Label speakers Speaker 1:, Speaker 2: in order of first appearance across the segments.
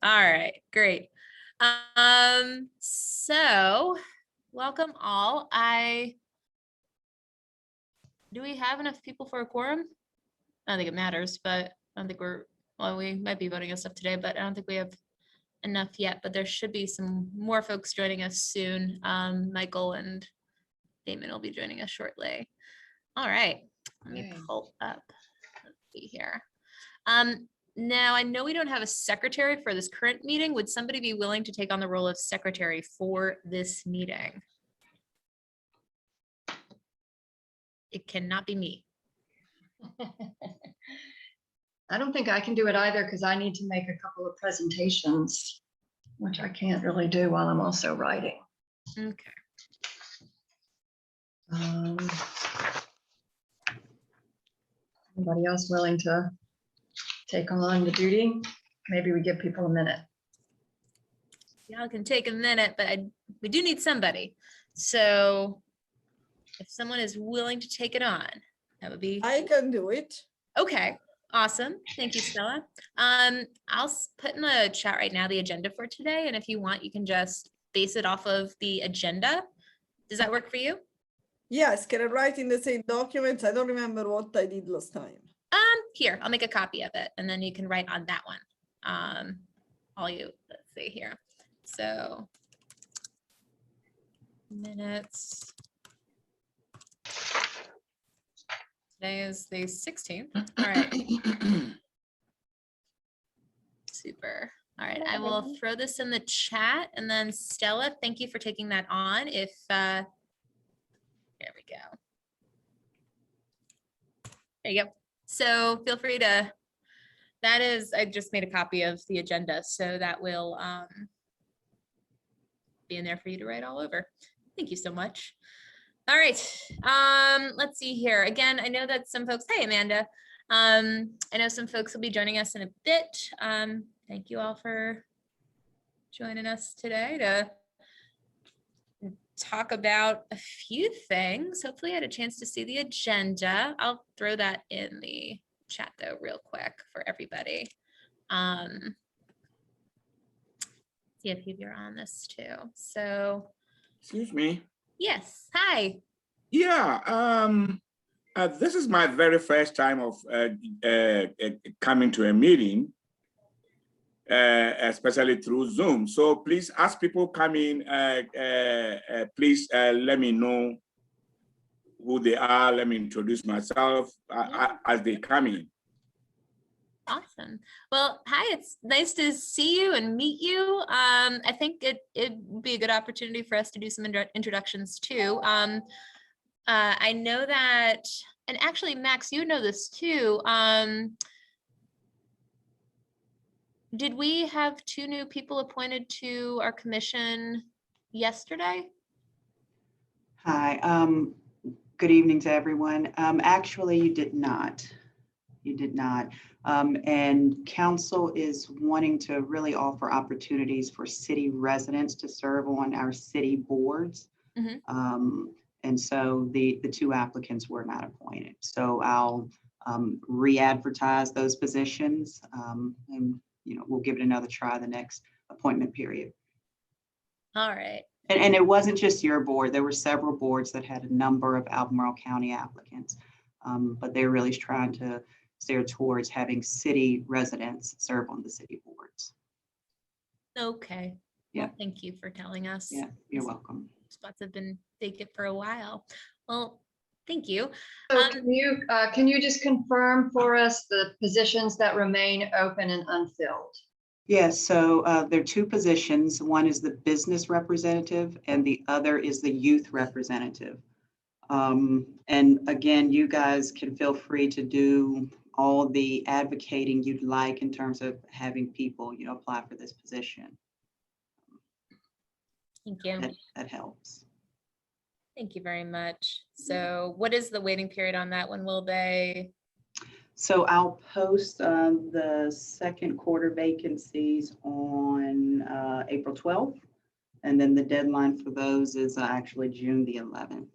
Speaker 1: All right, great. So welcome all. Do we have enough people for a quorum? I don't think it matters, but I don't think we might be voting on stuff today, but I don't think we have enough yet, but there should be some more folks joining us soon. Michael and Damon will be joining us shortly. All right, let me pull up, let's see here. Now, I know we don't have a secretary for this current meeting. Would somebody be willing to take on the role of secretary for this meeting? It cannot be me.
Speaker 2: I don't think I can do it either because I need to make a couple of presentations, which I can't really do while I'm also writing.
Speaker 1: Okay.
Speaker 2: Anybody else willing to take on the duty? Maybe we give people a minute.
Speaker 1: Y'all can take a minute, but we do need somebody. So if someone is willing to take it on, that would be.
Speaker 3: I can do it.
Speaker 1: Okay, awesome. Thank you, Stella. I'll put in the chat right now the agenda for today, and if you want, you can just base it off of the agenda. Does that work for you?
Speaker 3: Yes, can I write in the same documents? I don't remember what I did last time.
Speaker 1: Here, I'll make a copy of it, and then you can write on that one. Let's see here. So minutes. Today is the 16th. All right. Super. All right, I will throw this in the chat, and then Stella, thank you for taking that on. There we go. There you go. So feel free to, I just made a copy of the agenda, so that will be in there for you to write all over. Thank you so much. All right, let's see here. Again, I know that some folks, hey, Amanda. I know some folks will be joining us in a bit. Thank you all for joining us today to talk about a few things. Hopefully I had a chance to see the agenda. I'll throw that in the chat though real quick for everybody. See if you're on this too. So
Speaker 4: excuse me.
Speaker 1: Yes, hi.
Speaker 4: Yeah, this is my very first time of coming to a meeting, especially through Zoom. So please, as people come in, please let me know who they are. Let me introduce myself as they come in.
Speaker 1: Awesome. Well, hi, it's nice to see you and meet you. I think it'd be a good opportunity for us to do some introductions too. I know that, and actually, Max, you know this too. Did we have 2 new people appointed to our commission yesterday?
Speaker 5: Hi, good evening to everyone. Actually, you did not. You did not. And council is wanting to really offer opportunities for city residents to serve on our city boards. Mm-hmm. And so the 2 applicants were not appointed. So I'll re-advertise those positions, and we'll give it another try the next appointment period.
Speaker 1: All right.
Speaker 5: And it wasn't just your board. There were several boards that had a number of Albemarle County applicants, but they're really trying to steer towards having city residents serve on the city boards.
Speaker 1: Okay.
Speaker 5: Yeah.
Speaker 1: Well, thank you for telling us.
Speaker 5: Yeah, you're welcome.
Speaker 1: Spots have been vacant for a while. Well, thank you.
Speaker 2: So can you just confirm for us the positions that remain open and unfilled?
Speaker 5: Yes, so there are 2 positions. One is the business representative and the other is the youth representative. And again, you guys can feel free to do all the advocating you'd like in terms of having people, apply for this position.
Speaker 1: Thank you.
Speaker 5: That helps.
Speaker 1: Thank you very much. So what is the waiting period on that one? Will they?
Speaker 5: So I'll post the second quarter vacancies on April 12th. And then the deadline for those is actually June the 11th.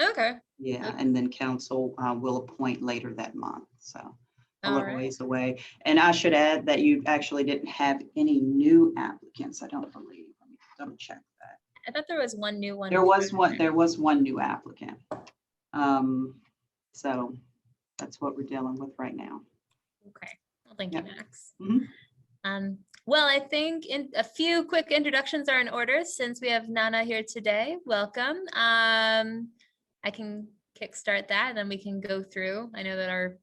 Speaker 1: Okay.
Speaker 5: Yeah, and then council will appoint later that month. So a
Speaker 1: All
Speaker 5: little
Speaker 1: right.
Speaker 5: ways away. And I should add that you actually didn't have any new applicants, I don't believe. Let me double check that.
Speaker 1: I thought there was one new one.
Speaker 5: There was one new applicant. So that's what we're dealing with right now.
Speaker 1: Okay. Well, thank you,
Speaker 5: Yep.
Speaker 1: Max.
Speaker 5: Mhm.
Speaker 1: Well, I think a few quick introductions are in order since we have Nnana here today. Welcome. I can kickstart that, and then we can go through. I know that our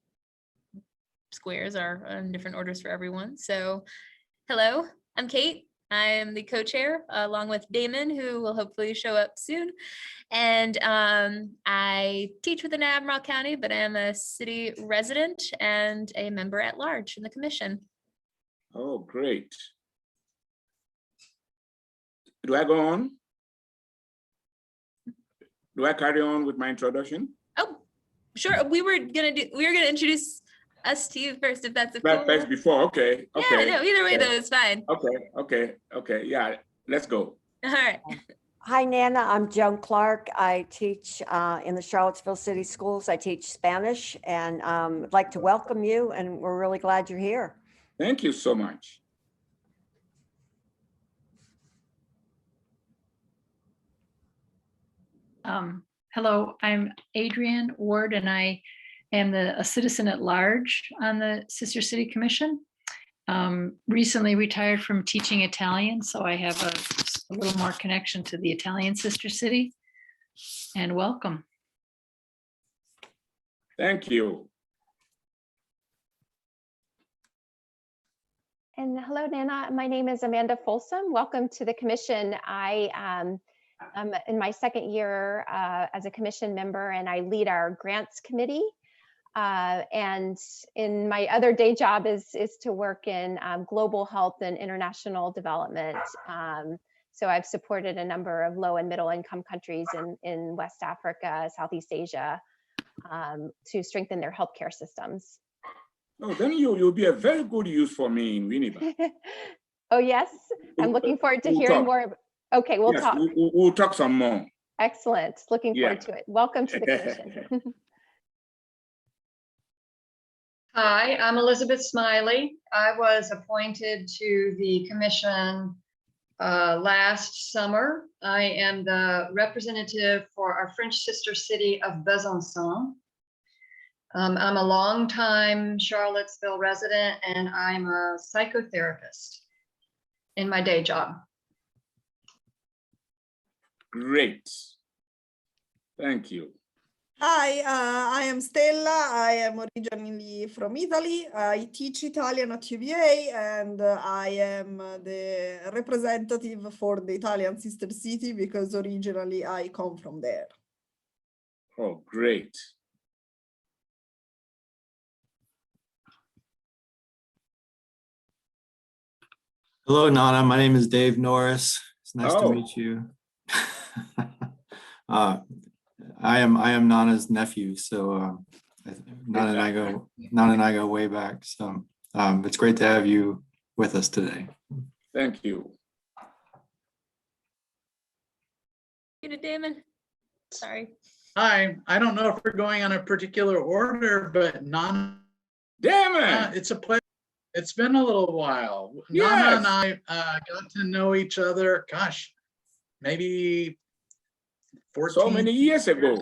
Speaker 1: squares are in different orders for everyone. So, hello, I'm Kate. I am the co-chair along with Damon, who will hopefully show up soon. And I teach within Admiral County, but I am a city resident and a member at large in the commission.
Speaker 4: Oh, great. Do I go on? Do I carry on with my introduction?
Speaker 1: Oh, sure. We were gonna introduce us to you first, if that's a cool.
Speaker 4: First before, okay,
Speaker 1: Yeah,
Speaker 4: okay.
Speaker 1: no, either way
Speaker 4: Okay.
Speaker 1: though, it's fine.
Speaker 4: Okay, yeah, let's go.
Speaker 1: All right.
Speaker 6: Hi, Nana. I'm Joan Clark. I teach in the Charlottesville City Schools. I teach Spanish, and I'd like to welcome you, and we're really glad you're here.
Speaker 4: Thank you so much.
Speaker 7: Hello, I'm Adrienne Ward, and I am a citizen at large on the Sister City Commission. Recently retired from teaching Italian, so I have a little more connection to the Italian Sister City. And welcome.
Speaker 4: Thank you.
Speaker 8: And hello, Nana. My name is Amanda Folsom. Welcome to the commission. I'm in my second year as a commission member, and I lead our grants committee. And in my other day job is to work in global health and international development. So I've supported a number of low and middle income countries in West Africa, Southeast Asia, to strengthen their healthcare systems.
Speaker 4: Oh, then you'll be a very good use for me in Winnipeg.
Speaker 8: Oh, yes. I'm looking forward to
Speaker 4: We'll
Speaker 8: hearing
Speaker 4: talk.
Speaker 8: more. Okay, we'll
Speaker 4: Yes,
Speaker 8: talk.
Speaker 4: we'll talk some more.
Speaker 8: Excellent. Looking
Speaker 4: Yeah.
Speaker 8: forward to it. Welcome to the commission.
Speaker 2: Hi, I'm Elizabeth Smiley. I was appointed to the commission last summer. I am the representative for our French sister city of Besançon. I'm a longtime Charlottesville resident, and I'm a psychotherapist in my day job.
Speaker 4: Great. Thank you.
Speaker 3: Hi, I am Stella. I am originally from Italy. I teach Italian at UVA, and I am the representative for the Italian sister city because originally I come from there.
Speaker 4: Oh, great.
Speaker 9: Hello, Nnana. My name is Dave Norris. It's nice to
Speaker 4: Oh.
Speaker 9: meet you. I am Nnana's nephew, so Nnana and I go way back. So it's great to have you with us today.
Speaker 4: Thank you.
Speaker 1: You know, Damon. Sorry.
Speaker 10: Hi, I don't know if we're going on a particular order, but Nnana,
Speaker 4: Damn it.
Speaker 10: it's a pleasure. It's been a little while.
Speaker 4: Yes.
Speaker 10: Nnana and I got to know each other, gosh, maybe 14
Speaker 4: So many years ago.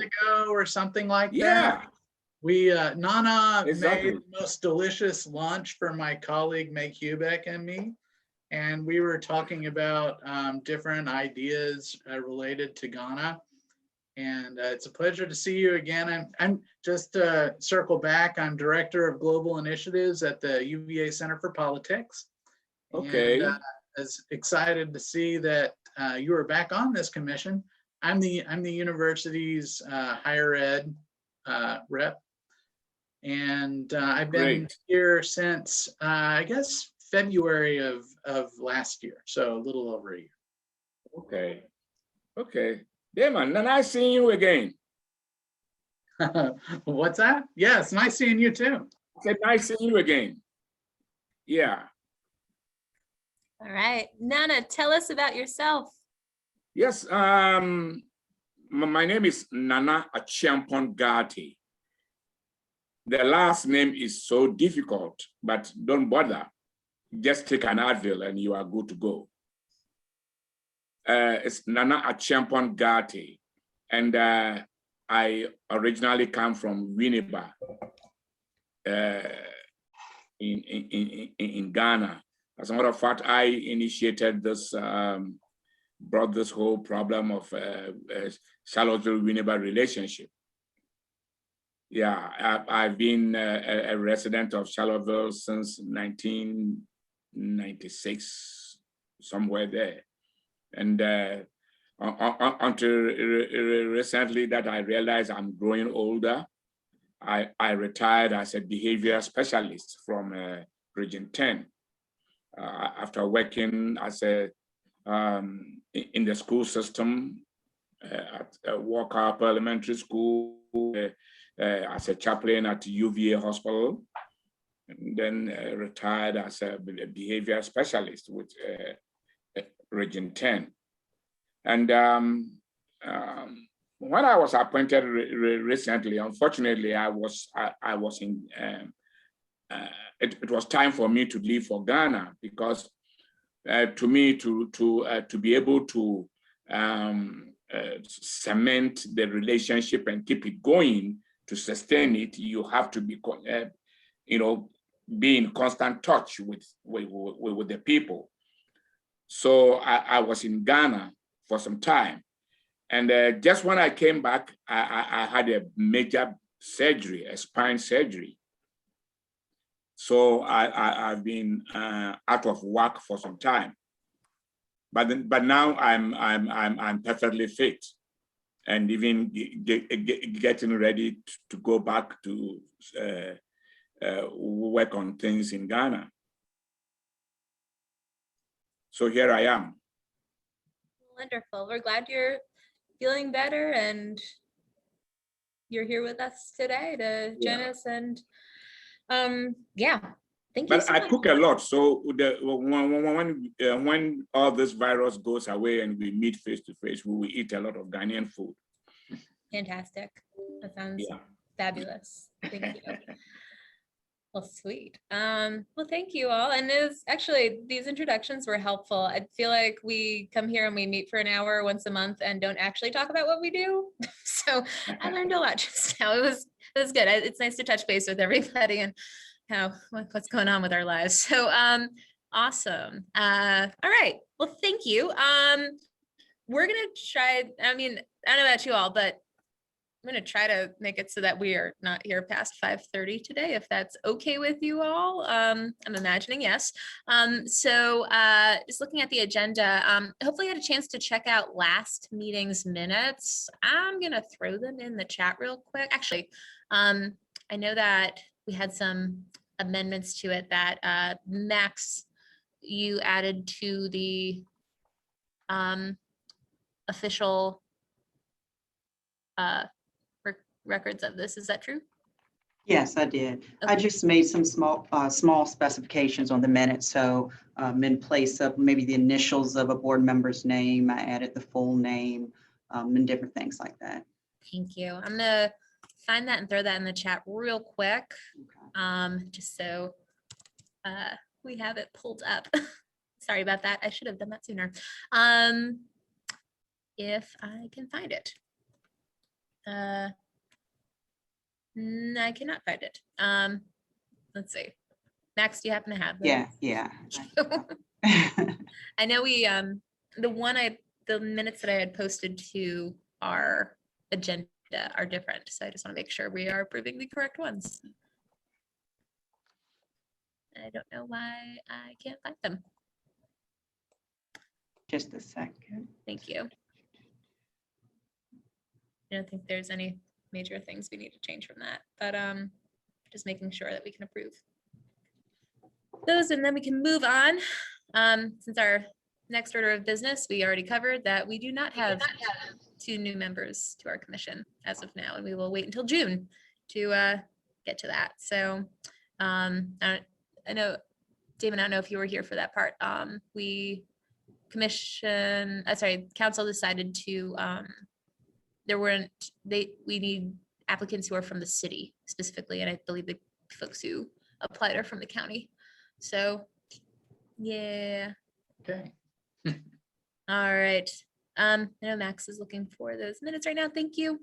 Speaker 10: or something like
Speaker 4: Yeah.
Speaker 10: that. We, Nnana
Speaker 4: Exactly.
Speaker 10: made the most delicious lunch for my colleague Meg Hubeck and me. And we were talking about different ideas related to Ghana. And it's a pleasure to see you again. I'm just circle back. I'm Director of Global Initiatives at the UVA Center for Politics.
Speaker 4: Okay.
Speaker 10: And is excited to see that you are back on this commission. I'm the university's higher ed rep. And I've been
Speaker 4: Great.
Speaker 10: here since, I guess, February of last year. So a little over a year.
Speaker 4: Okay. Okay. Damon, nice seeing you again.
Speaker 10: What's that? Yeah, it's nice seeing you too.
Speaker 4: I said, nice seeing you again. Yeah.
Speaker 1: All right. Nnana, tell us about yourself.
Speaker 4: Yes. My name is Nnana Achiampong Gati. the last name is so difficult, but don't bother. Just take an Advil and you are good to go. It's Nnana Acheampong Gati, and I originally come from Winneba in Ghana. As a matter of fact, I initiated this, brought this whole problem of Charlottesville-Winneba relationship. Yeah, I've been a resident of Charlottesville since 1996, somewhere there. And until recently that I realized I'm growing older, I retired as a behavior specialist from Region 10. After working as a in the school system at Walkup Elementary School, as a chaplain at UVA Hospital, and then retired as a behavior specialist with Region 10. And when I was appointed recently, unfortunately, I was in. It was time for me to leave for Ghana because, to me, to be able to cement the relationship and keep it going, to sustain it, you have to be, be in constant touch with the people. So I was in Ghana for some time. And just when I came back, I had a major surgery, a spine surgery. So I've been out of work for some time. But now I'm perfectly fit, and even getting ready to go back to work on things in Ghana. So here I am.
Speaker 1: Wonderful. We're glad you're feeling better and you're here with us today to join us. And yeah, thank you.
Speaker 4: But
Speaker 1: so
Speaker 4: I
Speaker 1: much.
Speaker 4: cook a lot, so when all this virus goes away and we meet face to face, we will eat a lot of Ghanaian food.
Speaker 1: Fantastic. That sounds fabulous. Thank you. Well, sweet. Well, thank you all. And actually, these introductions were helpful. I feel like we come here and we meet for an hour once a month and don't actually talk about what we do. So I learned a lot just now. It was good. It's nice to touch base with everybody and what's going on with our lives. So awesome. All right. Well, thank you. We're gonna try. I mean, I don't know about you all, but I'm going to try to make it so that we are not here past 5:30 today, if that's okay with you all. I'm imagining yes. So just looking at the agenda, hopefully you had a chance to check out last meeting's minutes. I'm going to throw them in the chat real quick. Actually, I know that we had some amendments to it that Max, you added to the official records of this. Is that true?
Speaker 5: Yes, I did.
Speaker 1: Okay.
Speaker 5: I just made some small specifications on the minutes. So in place of maybe the initials of a board member's name, I added the full name and different things like that.
Speaker 1: Thank you. I'm gonna find that and throw that in the chat real quick, just so we have it pulled up. Sorry about that. I should have done that sooner. If I can find it. I cannot find it. Let's see. Max, do you happen to have them?
Speaker 5: Yeah.
Speaker 1: I know we the minutes that I had posted to our agenda are different, so I just want to make sure we are approving the correct ones. I don't know why I can't find them.
Speaker 5: Just a second.
Speaker 1: Thank you. I don't think there's any major things we need to change from that, but just making sure that we can approve those, and then we can move on. Since our next order of business, we already covered that we do not have 2 new members to our commission as of now, and we will wait until June to get to that. So I know, Damon, I don't know if you were here for that part. Council decided to we need applicants who are from the city specifically, and I believe the folks who applied are from the county. So, yeah.
Speaker 10: Okay.
Speaker 1: All right. I know Max is looking for those minutes right now. Thank you.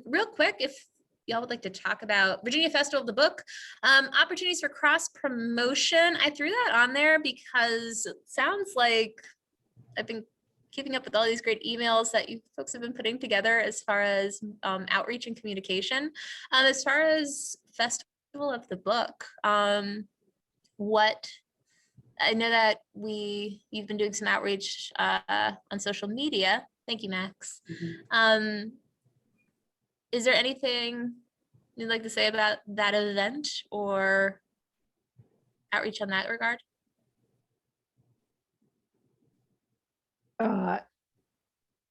Speaker 1: Real quick, if y'all would like to talk about Virginia Festival of the Book, opportunities for cross promotion. I threw that on there because it sounds like I've been keeping up with all these great emails that you folks have been putting together as far as outreach and communication. As far as Festival of the Book, what I know that you've been doing some outreach on social media. Thank you, Max. Is there anything you'd like to say about that event or outreach on that regard?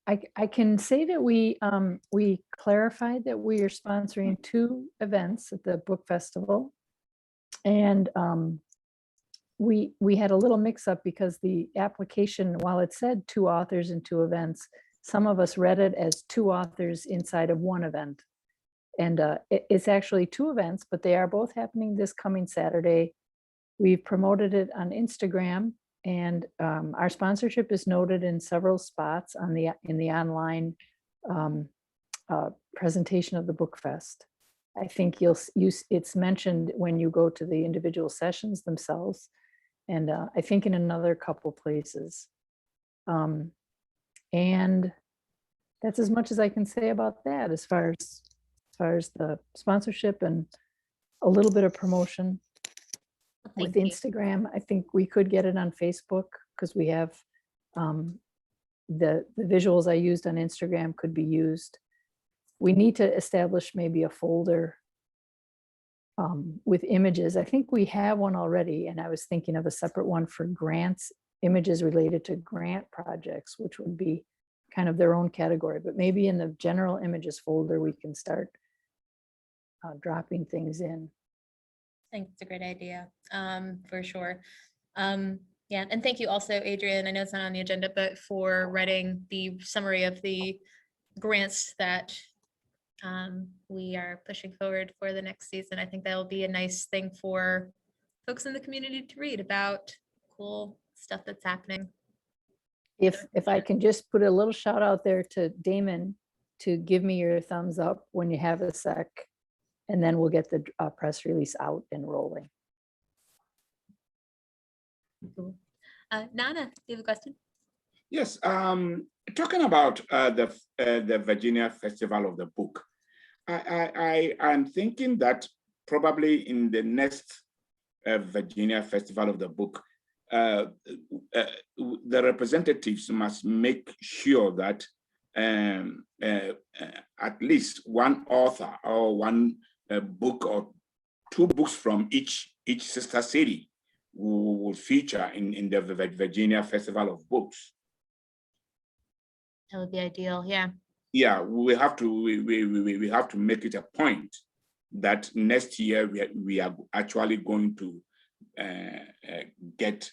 Speaker 7: I can say that we clarified that we are sponsoring 2 events at the book festival. And we had a little mix up because the application, while it said 2 authors and 2 events, some of us read it as 2 authors inside of 1 event. And it's actually 2 events, but they are both happening this coming Saturday. We've promoted it on Instagram, and our sponsorship is noted in several spots on in the online presentation of the Book Fest. I think it's mentioned when you go to the individual sessions themselves, and I think in another couple places. And that's as much as I can say about that as far as the sponsorship and a little bit of promotion with
Speaker 1: Thank you.
Speaker 7: Instagram. I think we could get it on Facebook because we have the visuals I used on Instagram could be used. We need to establish maybe a folder with images. I think we have one already, and I was thinking of a separate one for grants, images related to grant projects, which would be kind of their own category, but maybe in the general images folder, we can start dropping things in.
Speaker 1: I think it's a great idea, for sure. Yeah, and thank you also, Adrian. I know it's not on the agenda, but for writing the summary of the grants that we are pushing forward for the next season. I think that'll be a nice thing for folks in the community to read about cool stuff that's happening.
Speaker 7: If I can just put a little shout out there to Damon to give me your thumbs up when you have a sec, and then we'll get the press release out and rolling.
Speaker 1: Cool. Nnana, do you have a question?
Speaker 4: Yes, talking about the Virginia Festival of the Book, I'm thinking that probably in the next Virginia Festival of the Book, the representatives must make sure that at least one author or one book or 2 books from each sister city will feature in the Virginia Festival of Books.
Speaker 1: That would be ideal. Yeah.
Speaker 4: Yeah, we have to make it a point that next year we are actually going to get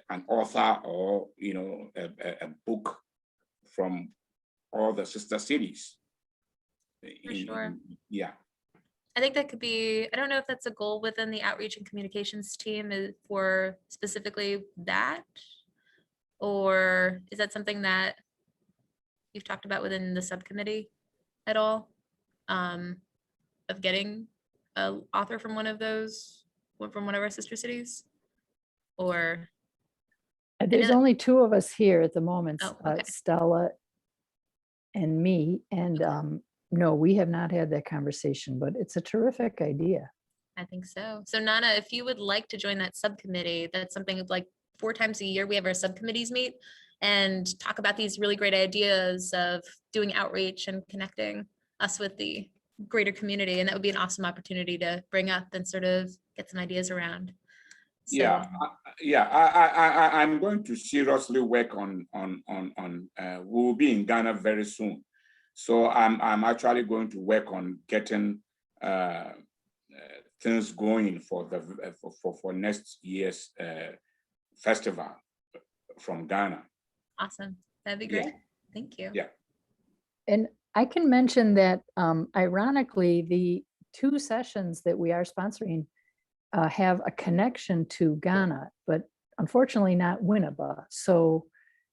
Speaker 4: an author or a book from all the sister cities.
Speaker 1: For sure.
Speaker 4: Yeah.
Speaker 1: I think that could be, I don't know if that's a goal within the outreach and communications team for specifically that, or is that something that you've talked about within the subcommittee at all, of getting an author from one of our sister cities? Or
Speaker 7: there's only 2 of us here at the moment,
Speaker 1: Oh, okay.
Speaker 7: Stella and me, and no, we have not had that conversation, but it's a terrific idea.
Speaker 1: I think so. So Nnana, if you would like to join that subcommittee, that's something like 4 times a year, we have our subcommittees meet and talk about these really great ideas of doing outreach and connecting us with the greater community. And that would be an awesome opportunity to bring up and sort of get some ideas around. So,
Speaker 4: I'm going to seriously work on we'll be in Ghana very soon. So I'm actually going to work on getting things going for next year's festival from Ghana.
Speaker 1: awesome. That'd be great.
Speaker 4: Yeah.
Speaker 1: Thank you.
Speaker 4: Yeah.
Speaker 7: And I can mention that ironically, the 2 sessions that we are sponsoring have a connection to Ghana, but unfortunately not Winneba. So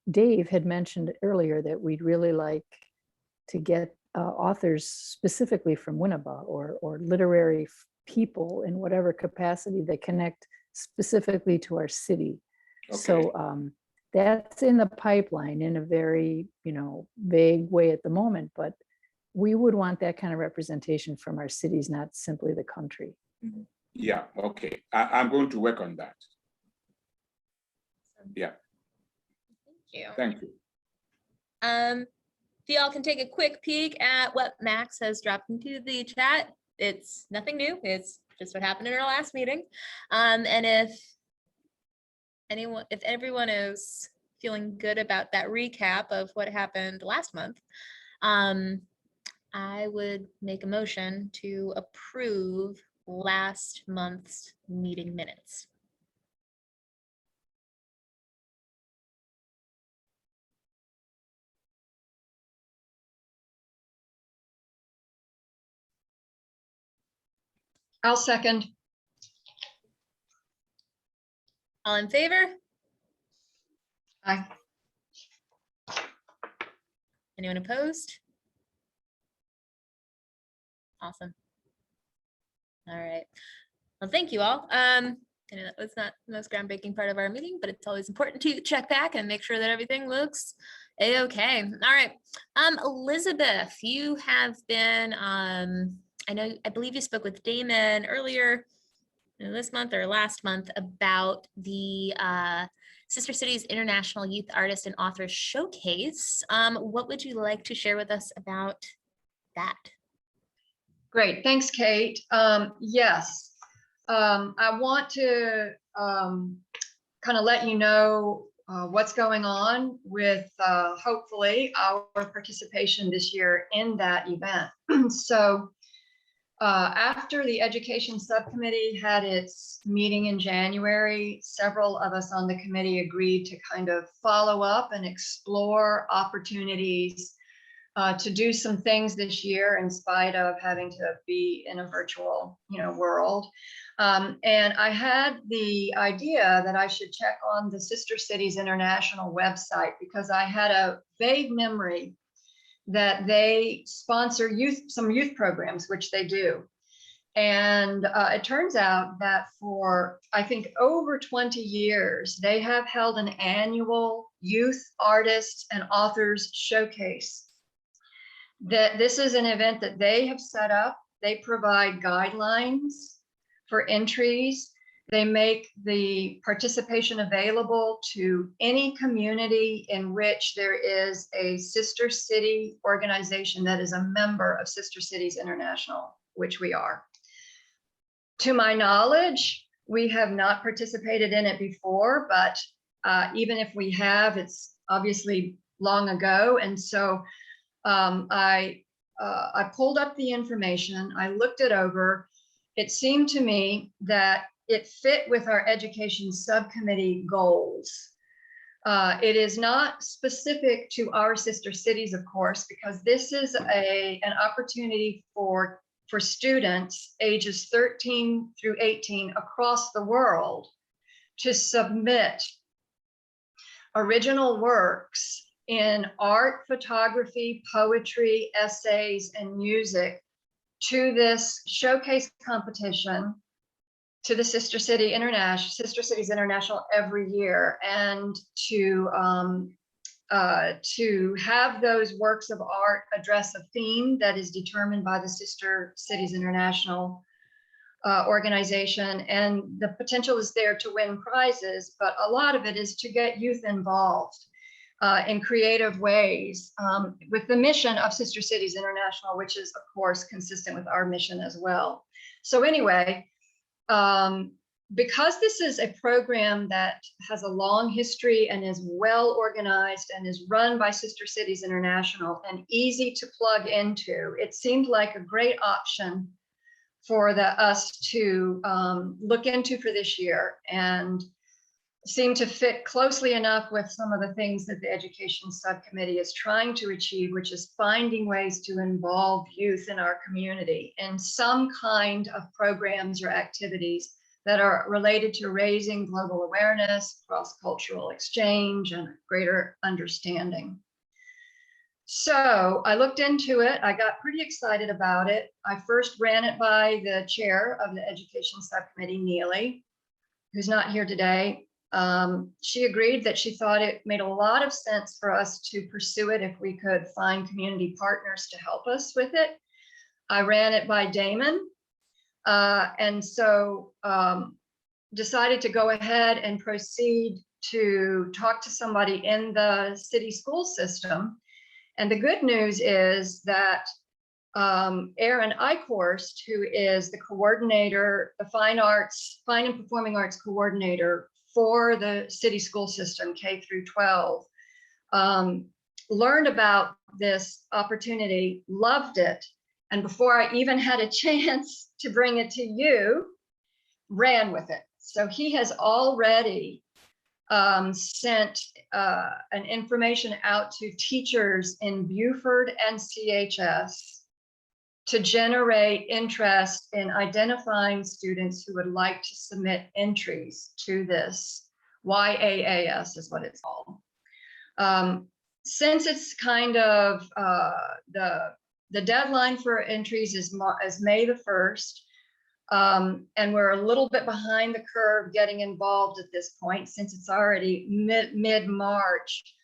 Speaker 7: Dave had mentioned earlier that we'd really like to get authors specifically from Winneba or literary people in whatever capacity that connect specifically to our city.
Speaker 4: Okay.
Speaker 7: So that's in the pipeline in a very, vague way at the moment, but we would want that kind of representation from our cities, not simply the country.
Speaker 4: Yeah, okay. I'm going to work on that. Yeah,
Speaker 1: Thank you.
Speaker 4: thank you.
Speaker 1: If y'all can take a quick peek at what Max has dropped into the chat, it's nothing new. It's just what happened in our last meeting. And if everyone is feeling good about that recap of what happened last month, I would make a motion to approve last month's meeting minutes.
Speaker 2: I'll second.
Speaker 1: All in favor?
Speaker 2: Aye.
Speaker 1: Anyone opposed? Awesome. All right. Well, thank you all. I know that was not the most groundbreaking part of our meeting, but it's always important to check back and make sure that everything looks a-okay. All right. Elizabeth, you have been, I believe you spoke with Damon earlier this month or last month about the Sister Cities International Youth Artist and Author Showcase. What would you like to share with us about that?
Speaker 2: Great, thanks, Kate. Yes, I want to kind of let you know what's going on with hopefully our participation this year in that event. So after the Education Subcommittee had its meeting in January, several of us on the committee agreed to kind of follow up and explore opportunities to do some things this year in spite of having to be in a virtual, world. And I had the idea that I should check on the Sister Cities International website because I had a vague memory that they sponsor some youth programs, which they do. And it turns out that for, I think, over 20 years, they have held an annual youth artists and authors showcase. That this is an event that they have set up. They provide guidelines for entries. They make the participation available to any community in which there is a sister city organization that is a member of Sister Cities International, which we are. To my knowledge, we have not participated in it before, but even if we have, it's obviously long ago. And so I pulled up the information, I looked it over. It seemed to me that it fit with our education subcommittee goals. It is not specific to our sister cities, of course, because this is an opportunity for students ages 13 through 18 across the world to submit original works in art, photography, poetry, essays, and music to this showcase competition to the Sister Cities International every year, and to have those works of art address a theme that is determined by the Sister Cities International organization. And the potential is there to win prizes, but a lot of it is to get youth involved in creative ways with the mission of Sister Cities International, which is, of course, consistent with our mission as well. So anyway, because this is a program that has a long history and is well organized and is run by Sister Cities International and easy to plug into, it seemed like a great option for us to look into for this year. And seem to fit closely enough with some of the things that the Education Subcommittee is trying to achieve, which is finding ways to involve youth in our community in some kind of programs or activities that are related to raising global awareness, cross-cultural exchange, and greater understanding. So I looked into it. I got pretty excited about it. I first ran it by the chair of the Education Subcommittee, Neely, who's not here today. She agreed that she thought it made a lot of sense for us to pursue it if we could find community partners to help us with it. I ran it by Damon, and so decided to go ahead and proceed to talk to somebody in the city school system. And the good news is that Aaron Eichhorst, who is the coordinator, the fine and performing arts coordinator for the city school system, K through 12, learned about this opportunity, loved it, and before I even had a chance to bring it to you, ran with it. So he has already sent an information out to teachers in Beaufort and CHS to generate interest in identifying students who would like to submit entries to this. YAAS is what it's called. Since it's kind of the deadline for entries is May the 1st, and we're a little bit behind the curve getting involved at this point since it's already mid-March.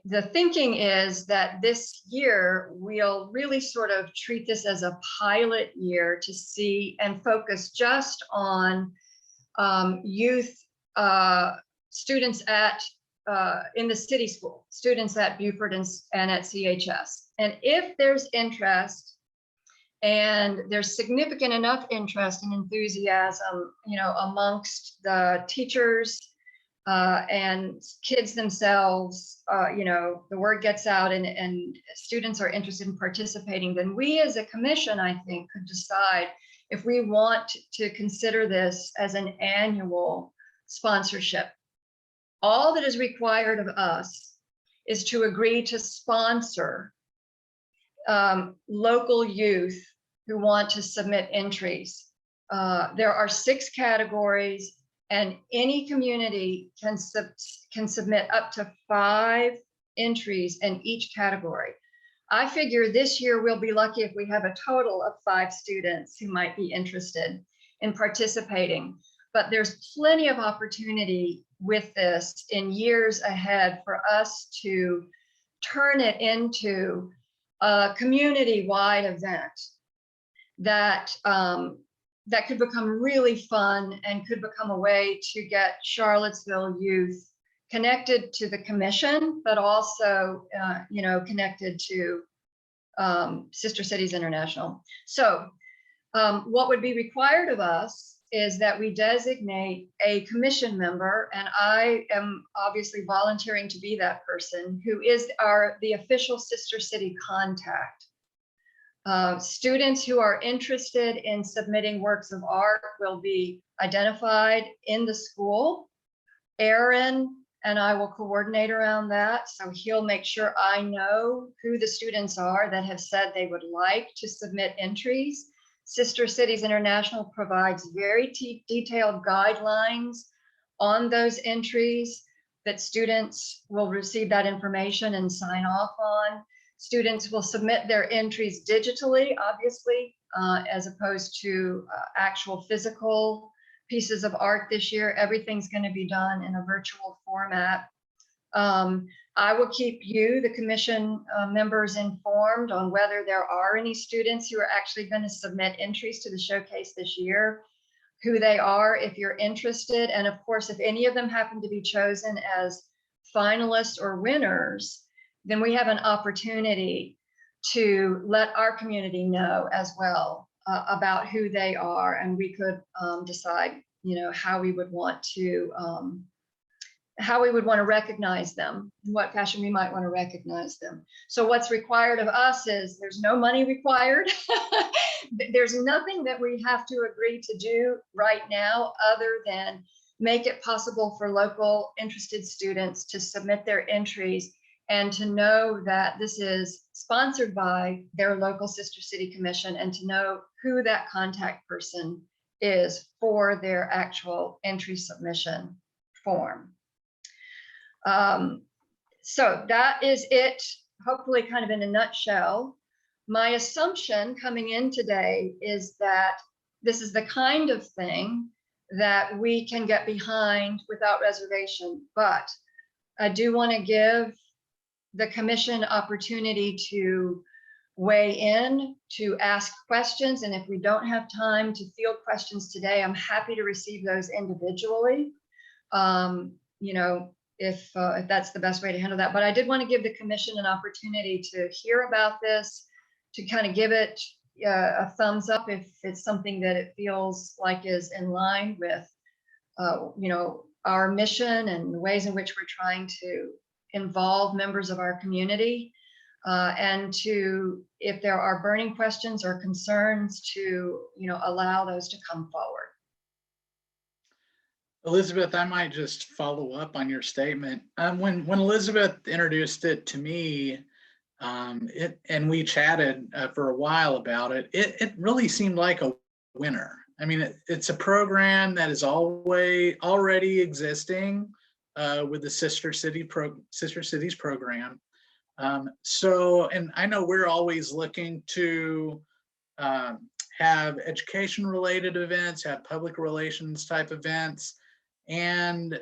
Speaker 2: The thinking is that this year we'll really sort of treat this as a pilot year to see and focus just on youth students at in the city school, students at Beaufort and at CHS. And if there's interest, and there's significant enough interest and enthusiasm, amongst the teachers and kids themselves, the word gets out and students are interested in participating, then we as a commission, I think, could decide if we want to consider this as an annual sponsorship. All that is required of us is to agree to sponsor local youth who want to submit entries. There are 6 categories, and any community can submit up to 5 entries in each category. I figure this year we'll be lucky if we have a total of 5 students who might be interested in participating. But there's plenty of opportunity with this in years ahead for us to turn it into a community-wide event that that could become really fun and could become a way to get Charlottesville youth connected to the commission, but also, connected to Sister Cities International. So what would be required of us is that we designate a commission member, and I am obviously volunteering to be that person, who is the official Sister City contact. Students who are interested in submitting works of art will be identified in the school. Aaron and I will coordinate around that. So he'll make sure I know who the students are that have said they would like to submit entries. Sister Cities International provides very detailed guidelines on those entries that students will receive that information and sign off on. Students will submit their entries digitally, obviously, as opposed to actual physical pieces of art this year. Everything's going to be done in a virtual format. I will keep you, the commission members, informed on whether there are any students who are actually going to submit entries to the showcase this year, who they are, if you're interested. And of course, if any of them happen to be chosen as finalists or winners, then we have an opportunity to let our community know as well about who they are, and we could decide, how we would want to recognize them, in what fashion we might want to recognize them. So what's required of us is there's no money required. There's nothing that we have to agree to do right now other than make it possible for local interested students to submit their entries and to know that this is sponsored by their local Sister City Commission, and to know who that contact person is for their actual entry submission form. So that is it, hopefully kind of in a nutshell. My assumption coming in today is that this is the kind of thing that we can get behind without reservation, but I do want to give the commission opportunity to weigh in, to ask questions. And if we don't have time to field questions today, I'm happy to receive those individually. You know, if that's the best way to handle that. But I did want to give the commission an opportunity to hear about this, to kind of give it a thumbs up if it's something that it feels like is in line with, you know, our mission and the ways in which we're trying to involve members of our community, and to, if there are burning questions or concerns, to, you know, allow those to come forward.
Speaker 10: Elizabeth, I might just follow up on your statement. When Elizabeth introduced it to me, and we chatted for a while about it, it really seemed like a winner. I mean, it's a program that is already existing with the Sister Cities program. So, and I know we're always looking to have education related events, have public relations type events, and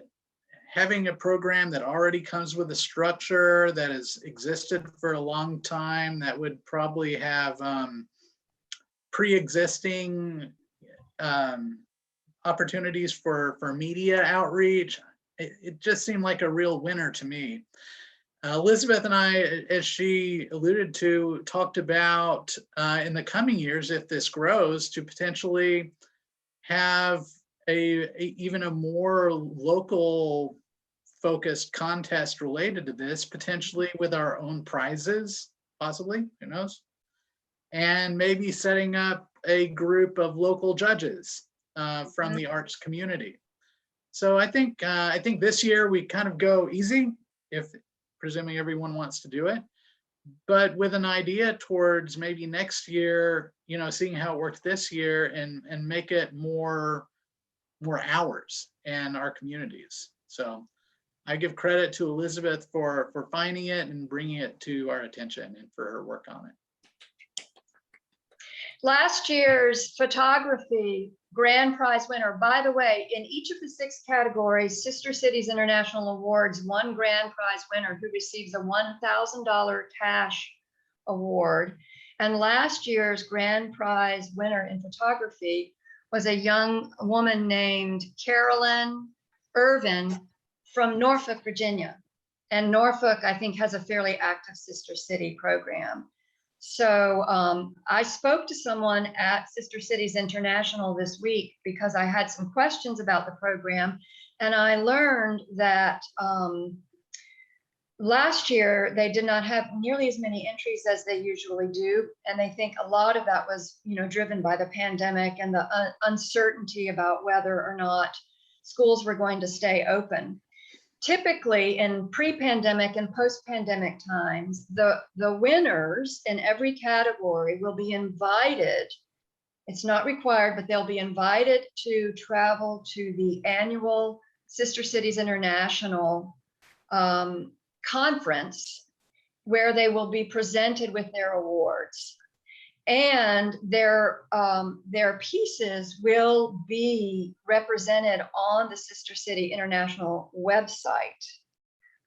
Speaker 10: having a program that already comes with a structure that has existed for a long time, that would probably have pre-existing opportunities for media outreach. It just seemed like a real winner to me. Elizabeth and I, as she alluded to, talked about in the coming years, if this grows, to potentially have even a more local focused contest related to this, potentially with our own prizes, possibly, who knows? And maybe setting up a group of local judges from the arts community. So I think this year we kind of go easy, if presuming everyone wants to do it, but with an idea towards maybe next year, you know, seeing how it worked this year, and make it more ours and our communities. So I give credit to Elizabeth for finding it and bringing it to our attention, and for her work on it.
Speaker 2: Last year's photography grand prize winner, by the way, in each of the 6 categories, Sister Cities International awards one grand prize winner who receives a $1,000 cash award. And last year's grand prize winner in photography was a young woman named Carolyn Irvin from Norfolk, Virginia. And Norfolk, I think, has a fairly active Sister City program. So I spoke to someone at Sister Cities International this week because I had some questions about the program. And I learned that last year they did not have nearly as many entries as they usually do. And they think a lot of that was, you know, driven by the pandemic and the uncertainty about whether or not schools were going to stay open. Typically in pre-pandemic and post-pandemic times, the winners in every category will be invited. It's not required, but they'll be invited to travel to the annual Sister Cities International conference, where they will be presented with their awards. And their pieces will be represented on the Sister City International website,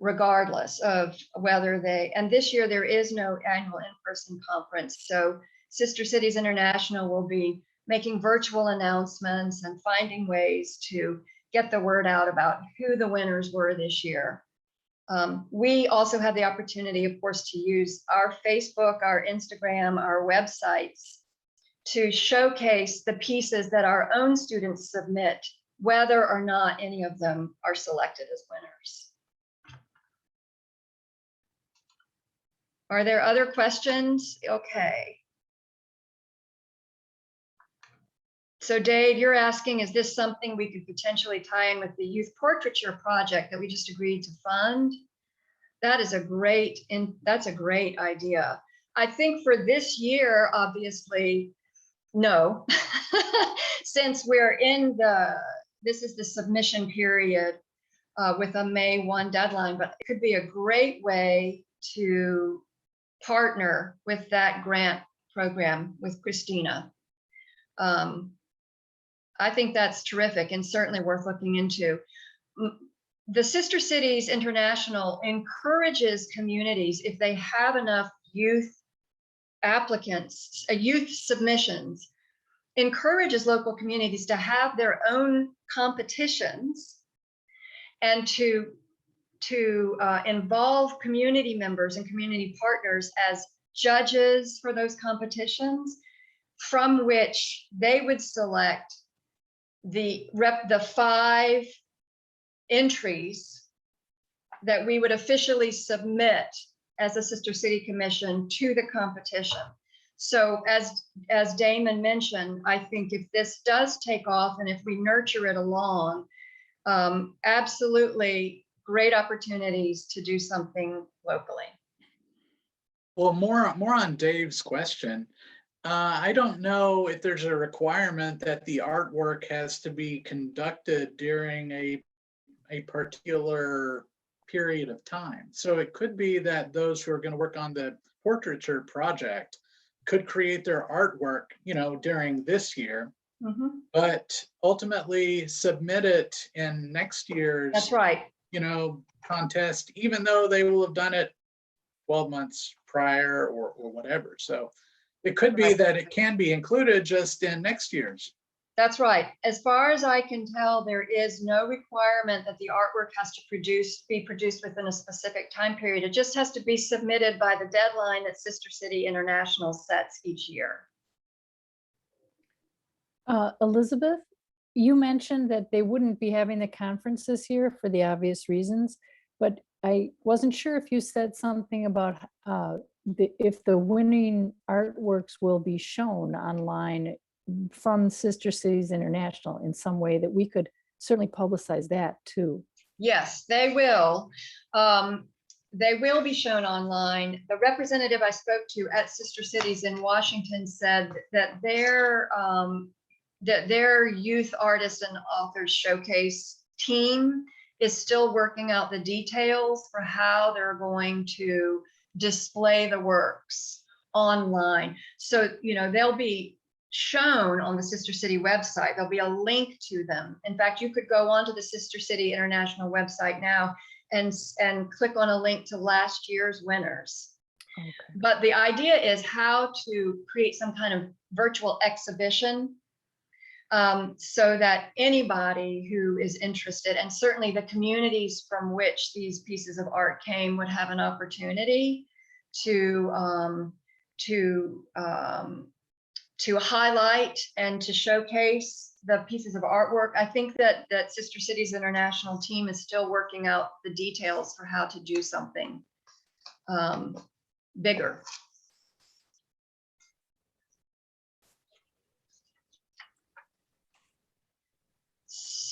Speaker 2: regardless of whether they, and this year there is no annual in-person conference. So Sister Cities International will be making virtual announcements and finding ways to get the word out about who the winners were this year. We also have the opportunity, of course, to use our Facebook, our Instagram, our websites to showcase the pieces that our own students submit, whether or not any of them are selected as winners. Are there other questions? Okay. So Dave, you're asking, is this something we could potentially tie in with the youth portraiture project that we just agreed to fund? That is that's a great idea. I think for this year, obviously, no, since we're in this is the submission period with a May 1 deadline, but it could be a great way to partner with that grant program with Christina. I think that's terrific and certainly worth looking into. The Sister Cities International encourages communities, if they have enough youth applicants, youth submissions, encourages local communities to have their own competitions and to involve community members and community partners as judges for those competitions, from which they would select the 5 entries that we would officially submit as a Sister City Commission to the competition. So as Damon mentioned, I think if this does take off and if we nurture it along, absolutely great opportunities to do something locally.
Speaker 10: Well, more on Dave's question. I don't know if there's a requirement that the artwork has to be conducted during a particular period of time. So it could be that those who are going to work on the portraiture project could create their artwork, during this year, but ultimately submit it in next year's,
Speaker 2: That's right.
Speaker 10: contest, even though they will have done it 12 months prior or whatever. So it could be that it can be included just in next year's.
Speaker 2: That's right. As far as I can tell, there is no requirement that the artwork has to be produced within a specific time period. It just has to be submitted by the deadline that Sister City International sets each year.
Speaker 7: Elizabeth, you mentioned that they wouldn't be having the conference this year for the obvious reasons, but I wasn't sure if you said something about if the winning artworks will be shown online from Sister Cities International in some way, that we could certainly publicize that too.
Speaker 2: Yes, they will. They will be shown online. The representative I spoke to at Sister Cities in Washington said that their youth artists and authors showcase team is still working out the details for how they're going to display the works online. So, they'll be shown on the Sister City website. There'll be a link to them. In fact, you could go onto the Sister City International website now and click on a link to last year's winners.
Speaker 7: Okay.
Speaker 2: But the idea is how to create some kind of virtual exhibition so that anybody who is interested, and certainly the communities from which these pieces of art came, would have an opportunity to highlight and to showcase the pieces of artwork. I think that Sister Cities International team is still working out the details for how to do something bigger.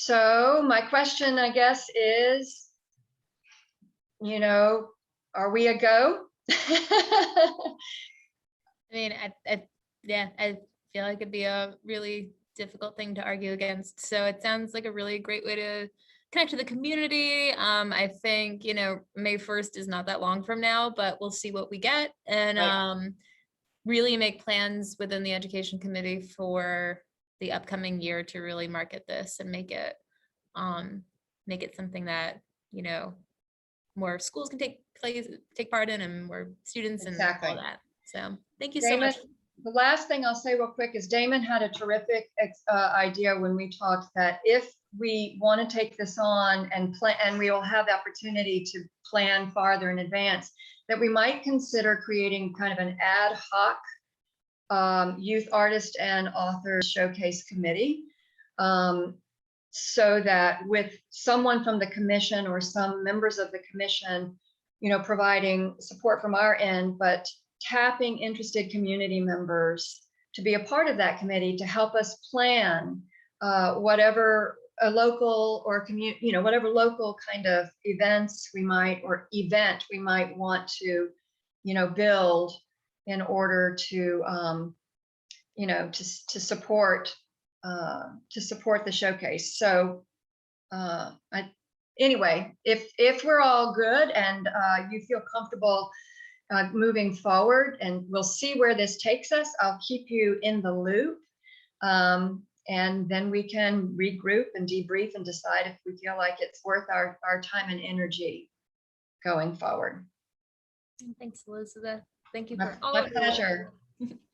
Speaker 2: So my question, I guess, is, are we a go?
Speaker 1: I mean, I feel like it'd be a really difficult thing to argue against. So it sounds like a really great way to connect to the community. I think, May 1st is not that long from now, but we'll see what we get, and really make plans within the education committee for the upcoming year to really market this and make it something that, more schools can take part in, and more students and all that. So thank you so much.
Speaker 2: The last thing I'll say real quick is Damon had a terrific idea when we talked that if we want to take this on and we will have the opportunity to plan farther in advance, that we might consider creating kind of an ad hoc youth artist and author showcase committee, so that with someone from the commission or some members of the commission, providing support from our end, but tapping interested community members to be a part of that committee to help us plan whatever a local or community, whatever local kind of events we might want to, build in order to, to support the showcase. So anyway, if we're all good and you feel comfortable moving forward, and we'll see where this takes us, I'll keep you in the loop. And then we can regroup and debrief and decide if we feel like it's worth our time and energy going forward.
Speaker 1: Thanks, Elizabeth. Thank you
Speaker 2: My
Speaker 1: for all
Speaker 2: my
Speaker 1: of your work.
Speaker 2: pleasure.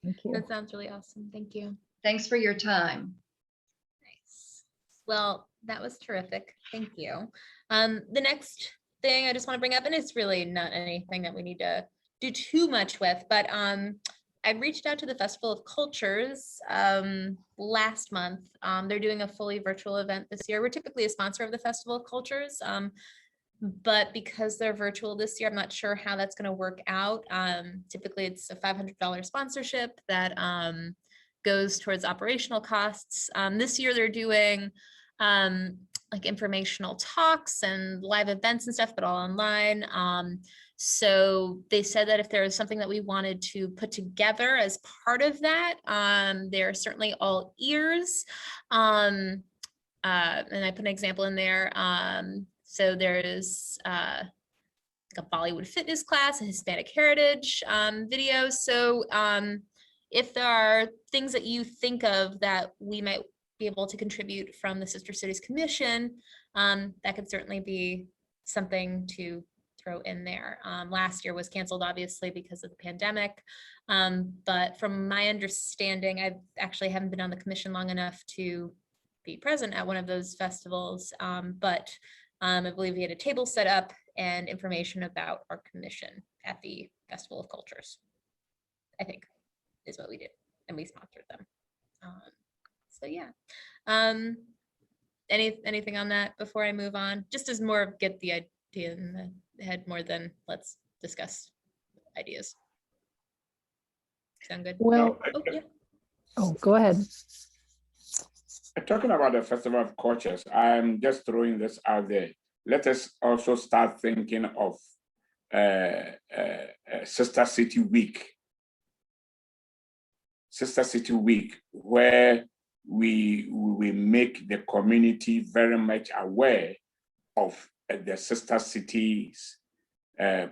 Speaker 8: Thank you.
Speaker 1: That sounds really awesome. Thank you.
Speaker 2: Thanks for your time.
Speaker 1: Nice. Well, that was terrific. Thank you. The next thing I just want to bring up, and it's really not anything that we need to do too much with, but I reached out to the Festival of Cultures last month. They're doing a fully virtual event this year. We're typically a sponsor of the Festival of Cultures, but because they're virtual this year, I'm not sure how that's going to work out. Typically, it's a $500 sponsorship that goes towards operational costs. This year, they're doing like informational talks and live events and stuff, but all online. So they said that if there was something that we wanted to put together as part of that, they're certainly all ears. And I put an example in there. So there's like a Bollywood fitness class, a Hispanic heritage video. So if there are things that you think of that we might be able to contribute from the Sister Cities Commission, that could certainly be something to throw in there. Last year was canceled, obviously, because of the pandemic. But from my understanding, I actually haven't been on the commission long enough to be present at one of those festivals. But I believe we had a table set up and information about our commission at the Festival of Cultures, I think is what we did, and we sponsored them. So yeah, anything on that before I move on? Just as more of get the idea in the head more than let's discuss ideas. Sound good?
Speaker 11: Well,
Speaker 1: Oh, yeah.
Speaker 11: oh, go ahead.
Speaker 4: Talking about the Festival of Cultures, I'm just throwing this out there. Let us also start thinking of Sister City Week. Sister City Week, where we make the community very much aware of the Sister Cities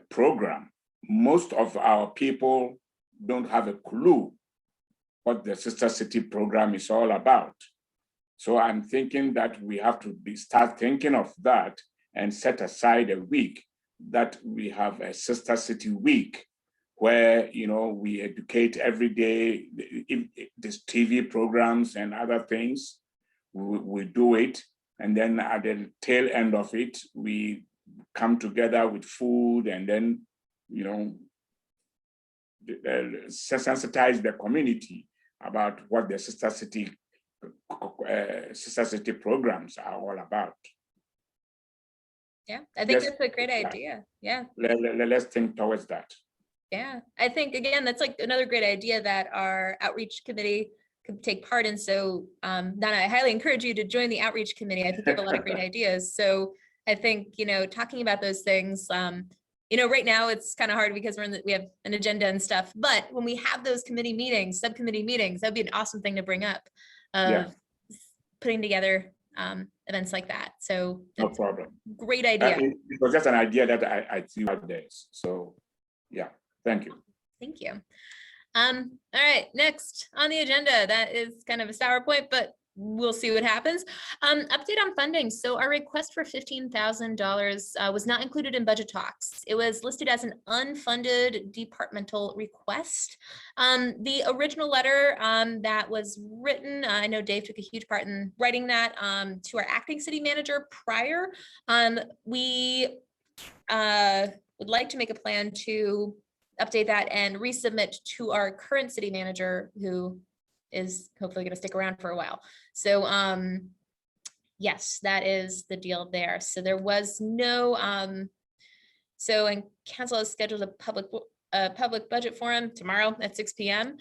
Speaker 4: program. Most of our people don't have a clue what the Sister City program is all about. So I'm thinking that we have to start thinking of that and set aside a week that we have a Sister City Week, where we educate every day. These TV programs and other things, we do it, and then at the tail end of it, we come together with food, and then sensitize the community about what the Sister City programs are all about.
Speaker 1: Yeah, I think
Speaker 4: Yes.
Speaker 1: that's a great idea. Yeah.
Speaker 4: Let's think towards that.
Speaker 1: Yeah, I think, again, that's like another great idea that our outreach committee could take part in. So Nnana, I highly encourage you to join the outreach committee. I think you have a lot of great ideas. So I think, talking about those things, right now it's kind of hard because we have an agenda and stuff, but when we have those committee meetings, subcommittee meetings, that'd be an awesome thing to bring up of putting together events like that. So
Speaker 4: No problem.
Speaker 1: Great idea.
Speaker 4: It was just an idea that I threw out there. So yeah, thank you.
Speaker 1: Thank you. All right, next on the agenda, that is kind of a sour point, but we'll see what happens. Update on funding. So our request for $15,000 was not included in budget talks. It was listed as an unfunded departmental request. The original letter that was written, I know Dave took a huge part in writing that to our acting city manager prior. We would like to make a plan to update that and resubmit to our current city manager, who is hopefully going to stick around for a while. So yes, that is the deal there. So there was no, and council has scheduled a public budget forum tomorrow at 6 p.m.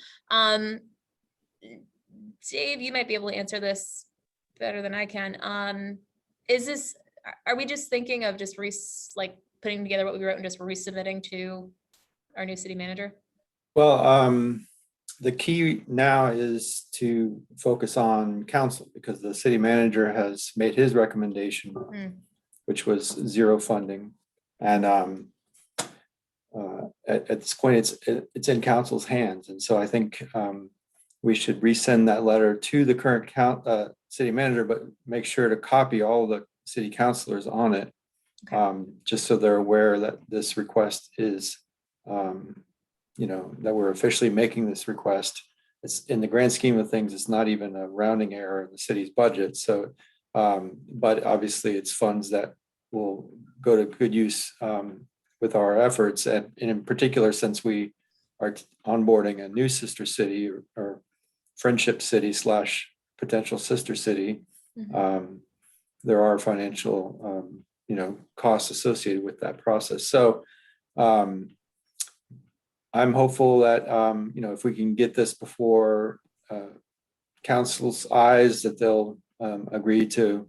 Speaker 1: Dave, you might be able to answer this better than I can. Is this, are we just thinking of just like putting together what we wrote and just resubmitting to our new city manager?
Speaker 9: Well, the key now is to focus on council because the city manager has made his recommendation, which was zero funding. And at this point, it's in council's hands. And so I think we should resend that letter to the current city manager, but make sure to copy all the city councilors on it, just so they're aware that this request is, that we're officially making this request. It's in the grand scheme of things, it's not even a rounding error in the city's budget. So, but obviously it's funds that will go to good use with our efforts. And in particular, since we are onboarding a new sister city or friendship city / potential sister city, there are financial, costs associated with that process. So I'm hopeful that, if we can get this before council's eyes, that they'll agree to,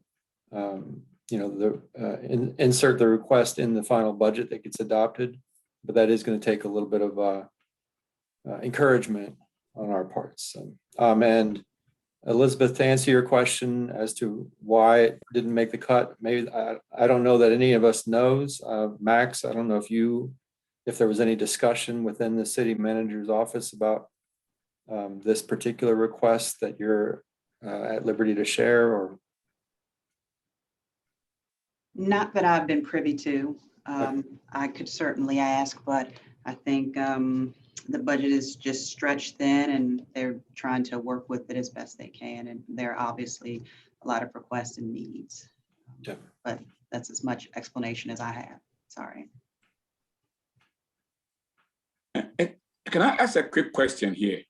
Speaker 9: insert the request in the final budget that gets adopted. But that is going to take a little bit of encouragement on our parts. And Elizabeth, to answer your question as to why it didn't make the cut, maybe I don't know that any of us knows. Max, I don't know if there was any discussion within the city manager's office about this particular request that you're at liberty to share, or?
Speaker 5: Not that I've been privy to. I could certainly ask, but I think the budget is just stretched thin and they're trying to work with it as best they can. And there are obviously a lot of requests and needs. But that's as much explanation as I have. Sorry.
Speaker 4: Can I ask a quick question here?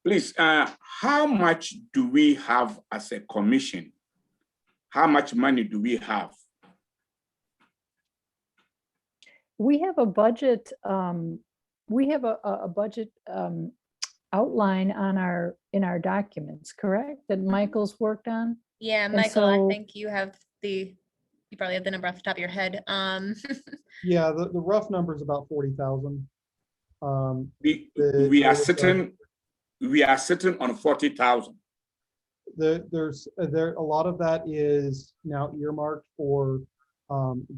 Speaker 4: Please, how much do we have as a commission? How much money do we have?
Speaker 7: We have a budget, we have a budget outline on in our documents, correct? That Michael's worked on?
Speaker 1: Yeah,
Speaker 7: And
Speaker 1: Michael, I
Speaker 7: so-
Speaker 1: think you probably have the number off the top of your head.
Speaker 11: Yeah, the rough number is about 40,000.
Speaker 4: We are sitting on 40,000.
Speaker 11: There's a lot of that is now earmarked for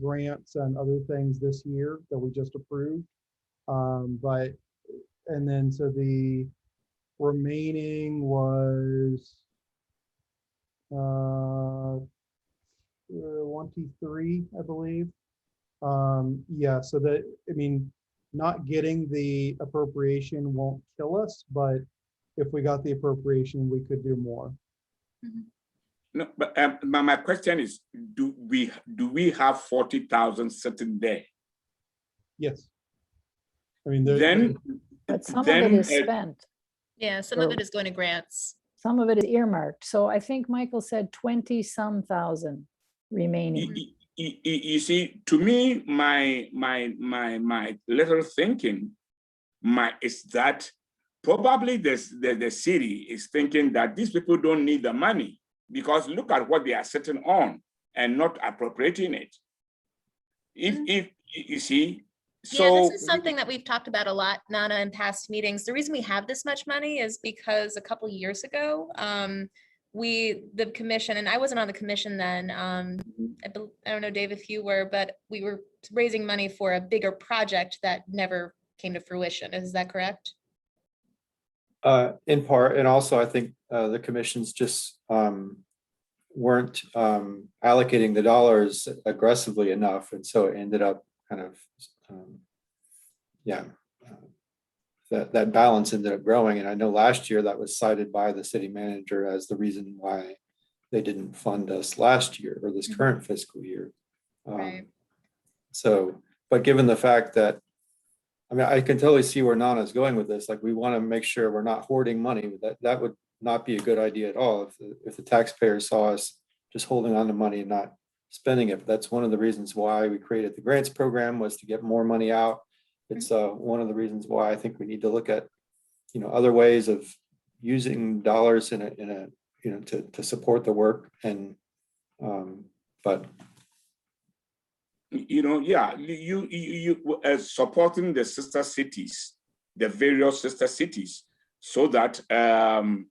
Speaker 11: grants and other things this year that we just approved. And then so the remaining was 123, I believe. Yeah, so that, I mean, not getting the appropriation won't kill us, but if we got the appropriation, we could do more.
Speaker 4: No, but my question is, do we have 40,000 sitting there?
Speaker 11: Yes. I mean,
Speaker 7: But some of it is spent.
Speaker 1: Yeah, some of it is going to grants.
Speaker 7: Some of it is earmarked. So I think Michael said 20-some thousand remaining.
Speaker 4: You see, to me, my little thinking is that probably the city is thinking that these people don't need the money because look at what they are sitting on and not appropriating it. If you see, so
Speaker 1: yeah, this is something that we've talked about a lot, Nnana, in past meetings. The reason we have this much money is because a couple years ago, the commission, and I wasn't on the commission then, I don't know, Dave, if you were, but we were raising money for a bigger project that never came to fruition. Is that correct?
Speaker 9: In part, and also I think the commissions just weren't allocating the dollars aggressively enough, and so it ended up kind of that balance ended up growing. And I know last year that was cited by the city manager as the reason why they didn't fund us last year or this current fiscal year.
Speaker 1: Right.
Speaker 9: So, but given the fact that, I mean, I can totally see where Nnana's going with this. Like, we want to make sure we're not hoarding money. That would not be a good idea at all if the taxpayers saw us just holding on to money and not spending it. But that's one of the reasons why we created the grants program, was to get more money out. It's one of the reasons why I think we need to look at, other ways of using dollars in a, you know, to support the work. And, but
Speaker 4: You know, yeah, you supporting the sister cities, the various sister cities, so that the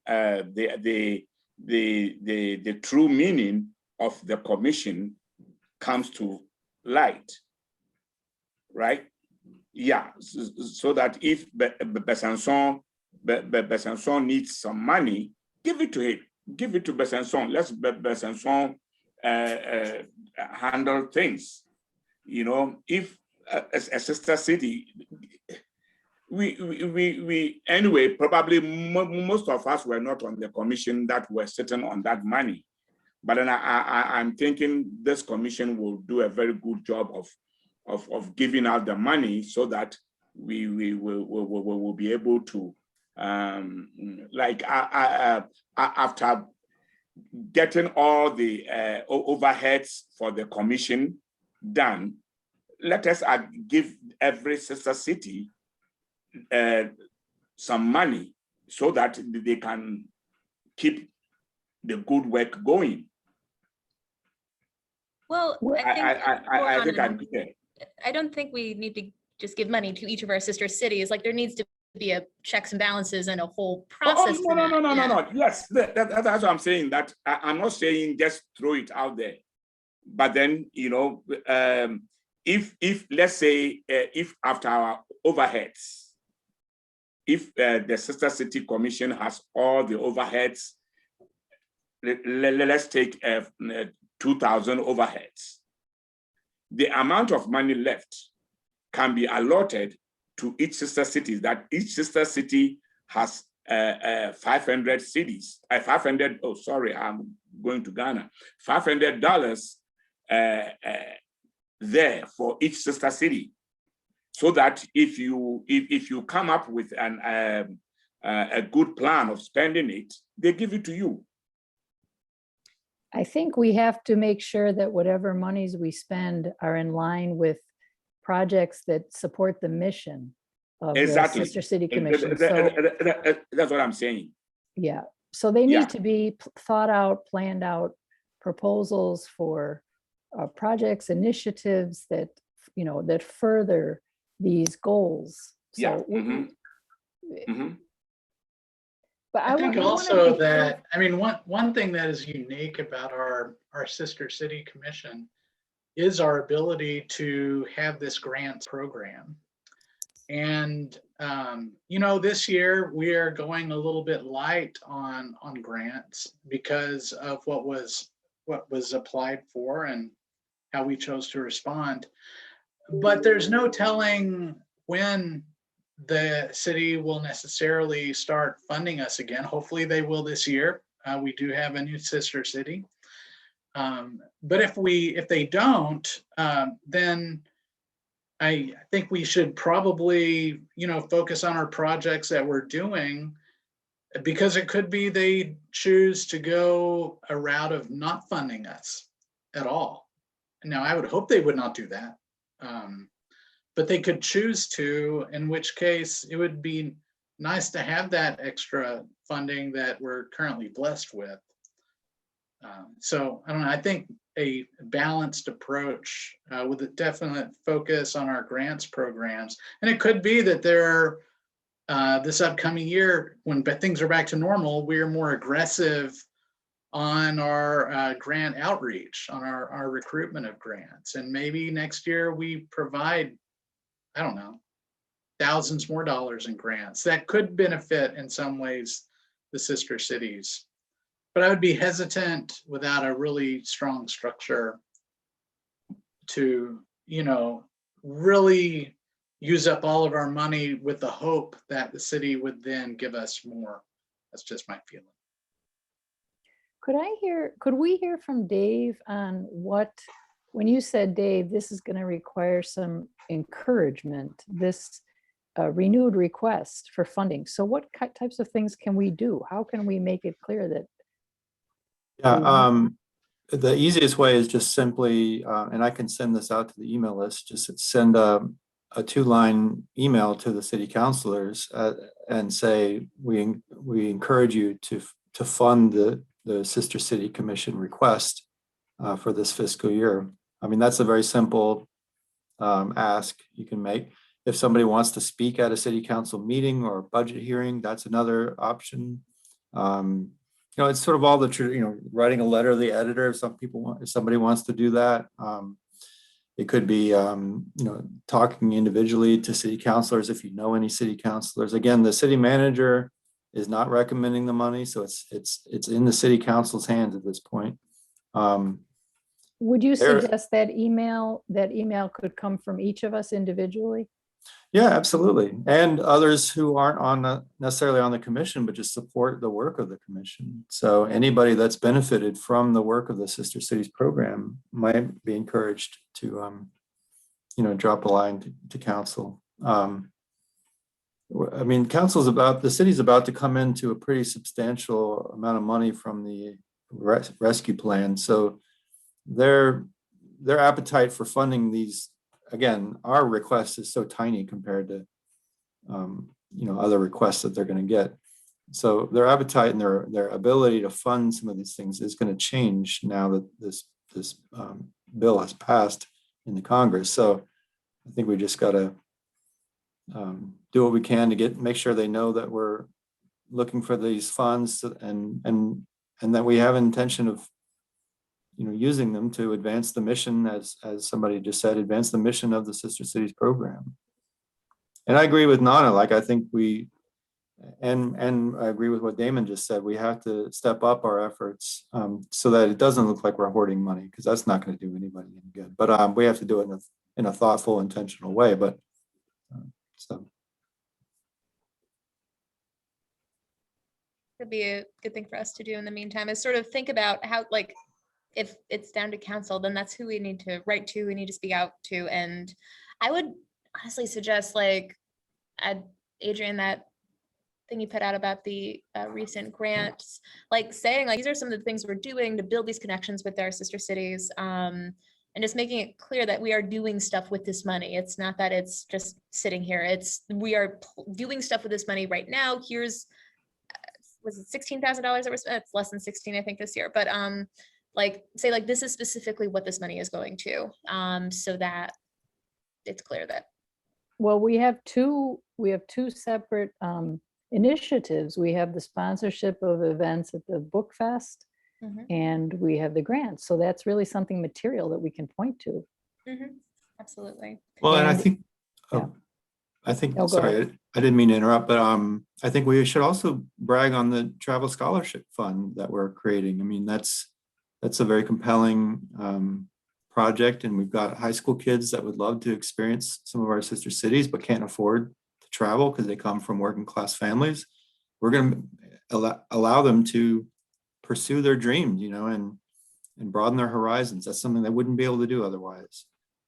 Speaker 4: true meaning of the commission comes to light, right? Yeah, so that if Besançon needs some money, give it to him, give it to Besançon. Let's Besançon handle things. You know, if a sister city, we anyway, probably most of us were not on the commission that were sitting on that money. But then I'm thinking this commission will do a very good job of giving out the money so that we will be able to, like after getting all the overheads for the commission done, let us give every sister city some money so that they can keep the good work going.
Speaker 1: Well,
Speaker 4: I think I'm clear.
Speaker 1: I don't think we need to just give money to each of our sister cities. Like there needs to be a checks and balances and a whole process.
Speaker 4: No. Yes, that's what I'm saying. That I'm not saying just throw it out there. But then, you know, if let's say, if after our overheads, if the Sister City Commission has all the overheads, let's take 2,000 overheads. The amount of money left can be allotted to each sister city, that each sister city has 500 cities, 500, oh, sorry, I'm going to Ghana, $500 there for each sister city, so that if you come up with a good plan of spending it, they give it to you.
Speaker 7: I think we have to make sure that whatever monies we spend are in line with projects that support the mission of
Speaker 4: Exactly.
Speaker 7: the Sister City Commission. So,
Speaker 4: that's what I'm saying.
Speaker 7: yeah, so they need to be thought out, planned out proposals for projects, initiatives that, you know, that further these goals. So but
Speaker 10: I think also that, I mean, one thing that is unique about our Sister City Commission is our ability to have this grants program. And, you know, this year we are going a little bit light on grants because of what was applied for and how we chose to respond. But there's no telling when the city will necessarily start funding us again. Hopefully they will this year. We do have a new sister city. But if they don't, then I think we should probably, you know, focus on our projects that we're doing, because it could be they choose to go a route of not funding us at all. Now, I would hope they would not do that. But they could choose to, in which case it would be nice to have that extra funding that we're currently blessed with. So I don't know, I think a balanced approach with a definite focus on our grants programs. And it could be that there, this upcoming year, when things are back to normal, we're more aggressive on our grant outreach, on our recruitment of grants. And maybe next year we provide, I don't know, thousands more dollars in grants that could benefit in some ways the sister cities. But I would be hesitant without a really strong structure to, you know, really use up all of our money with the hope that the city would then give us more. That's just my feeling.
Speaker 7: Could we hear from Dave on what, when you said, Dave, this is going to require some encouragement, this renewed request for funding. So what types of things can we do? How can we make it clear that?
Speaker 9: Yeah, the easiest way is just simply, and I can send this out to the email list, just send a a 2-line email to the city councilors and say, we encourage you to fund the Sister City Commission request for this fiscal year. I mean, that's a very simple ask you can make. If somebody wants to speak at a city council meeting or a budget hearing, that's another option. You know, it's sort of all the, writing a letter to the editor if if somebody wants to do that. It could be, talking individually to city councilors if you know any city councilors. Again, the city manager is not recommending the money, so it's in the city council's hands at this point.
Speaker 7: Would you
Speaker 9: There-
Speaker 7: suggest that email could come from each of us individually?
Speaker 9: Yeah, absolutely. And others who aren't necessarily on the commission, but just support the work of the commission. So anybody that's benefited from the work of the Sister Cities program might be encouraged to, drop a line to council. I mean, the city's about to come into a pretty substantial amount of money from the rescue plan. So their appetite for funding these, again, our request is so tiny compared to, other requests that they're going to get. So their appetite and their ability to fund some of these things is going to change now that this bill has passed in the Congress. So I think we just got to do what we can to make sure they know that we're looking for these funds and that we have intention of using them to advance the mission, as somebody just said, advance the mission of the Sister Cities program. And I agree with Nnana. Like, I think and I agree with what Damon just said. We have to step up our efforts so that it doesn't look like we're hoarding money, because that's not going to do anybody any good. But we have to do it in a thoughtful, intentional way. But
Speaker 1: Could be a good thing for us to do in the meantime is sort of think about how, like, if it's down to council, then that's who we need to write to, we need to speak out to. And I would honestly suggest, like, Adrian, that thing you put out about the recent grants, like saying, like, these are some of the things we're doing to build these connections with our sister cities, and just making it clear that we are doing stuff with this money. It's not that it's just sitting here. We are doing stuff with this money right now. Here's, was it $16,000 that was spent? It's less than 16, I think, this year. But like, say, like, this is specifically what this money is going to, so that it's clear that.
Speaker 7: Well, we have two separate initiatives. We have the sponsorship of events at the Book Fest, and we have the grants. So that's really something material that we can point to.
Speaker 1: Absolutely.
Speaker 9: Well, and I think,
Speaker 7: go
Speaker 9: sorry,
Speaker 7: ahead.
Speaker 9: I didn't mean to interrupt, but I think we should also brag on the travel scholarship fund that we're creating. I mean, that's a very compelling project, and we've got high school kids that would love to experience some of our sister cities but can't afford to travel because they come from working class families. We're going to allow them to pursue their dreams, and broaden their horizons. That's something they wouldn't be able to do otherwise.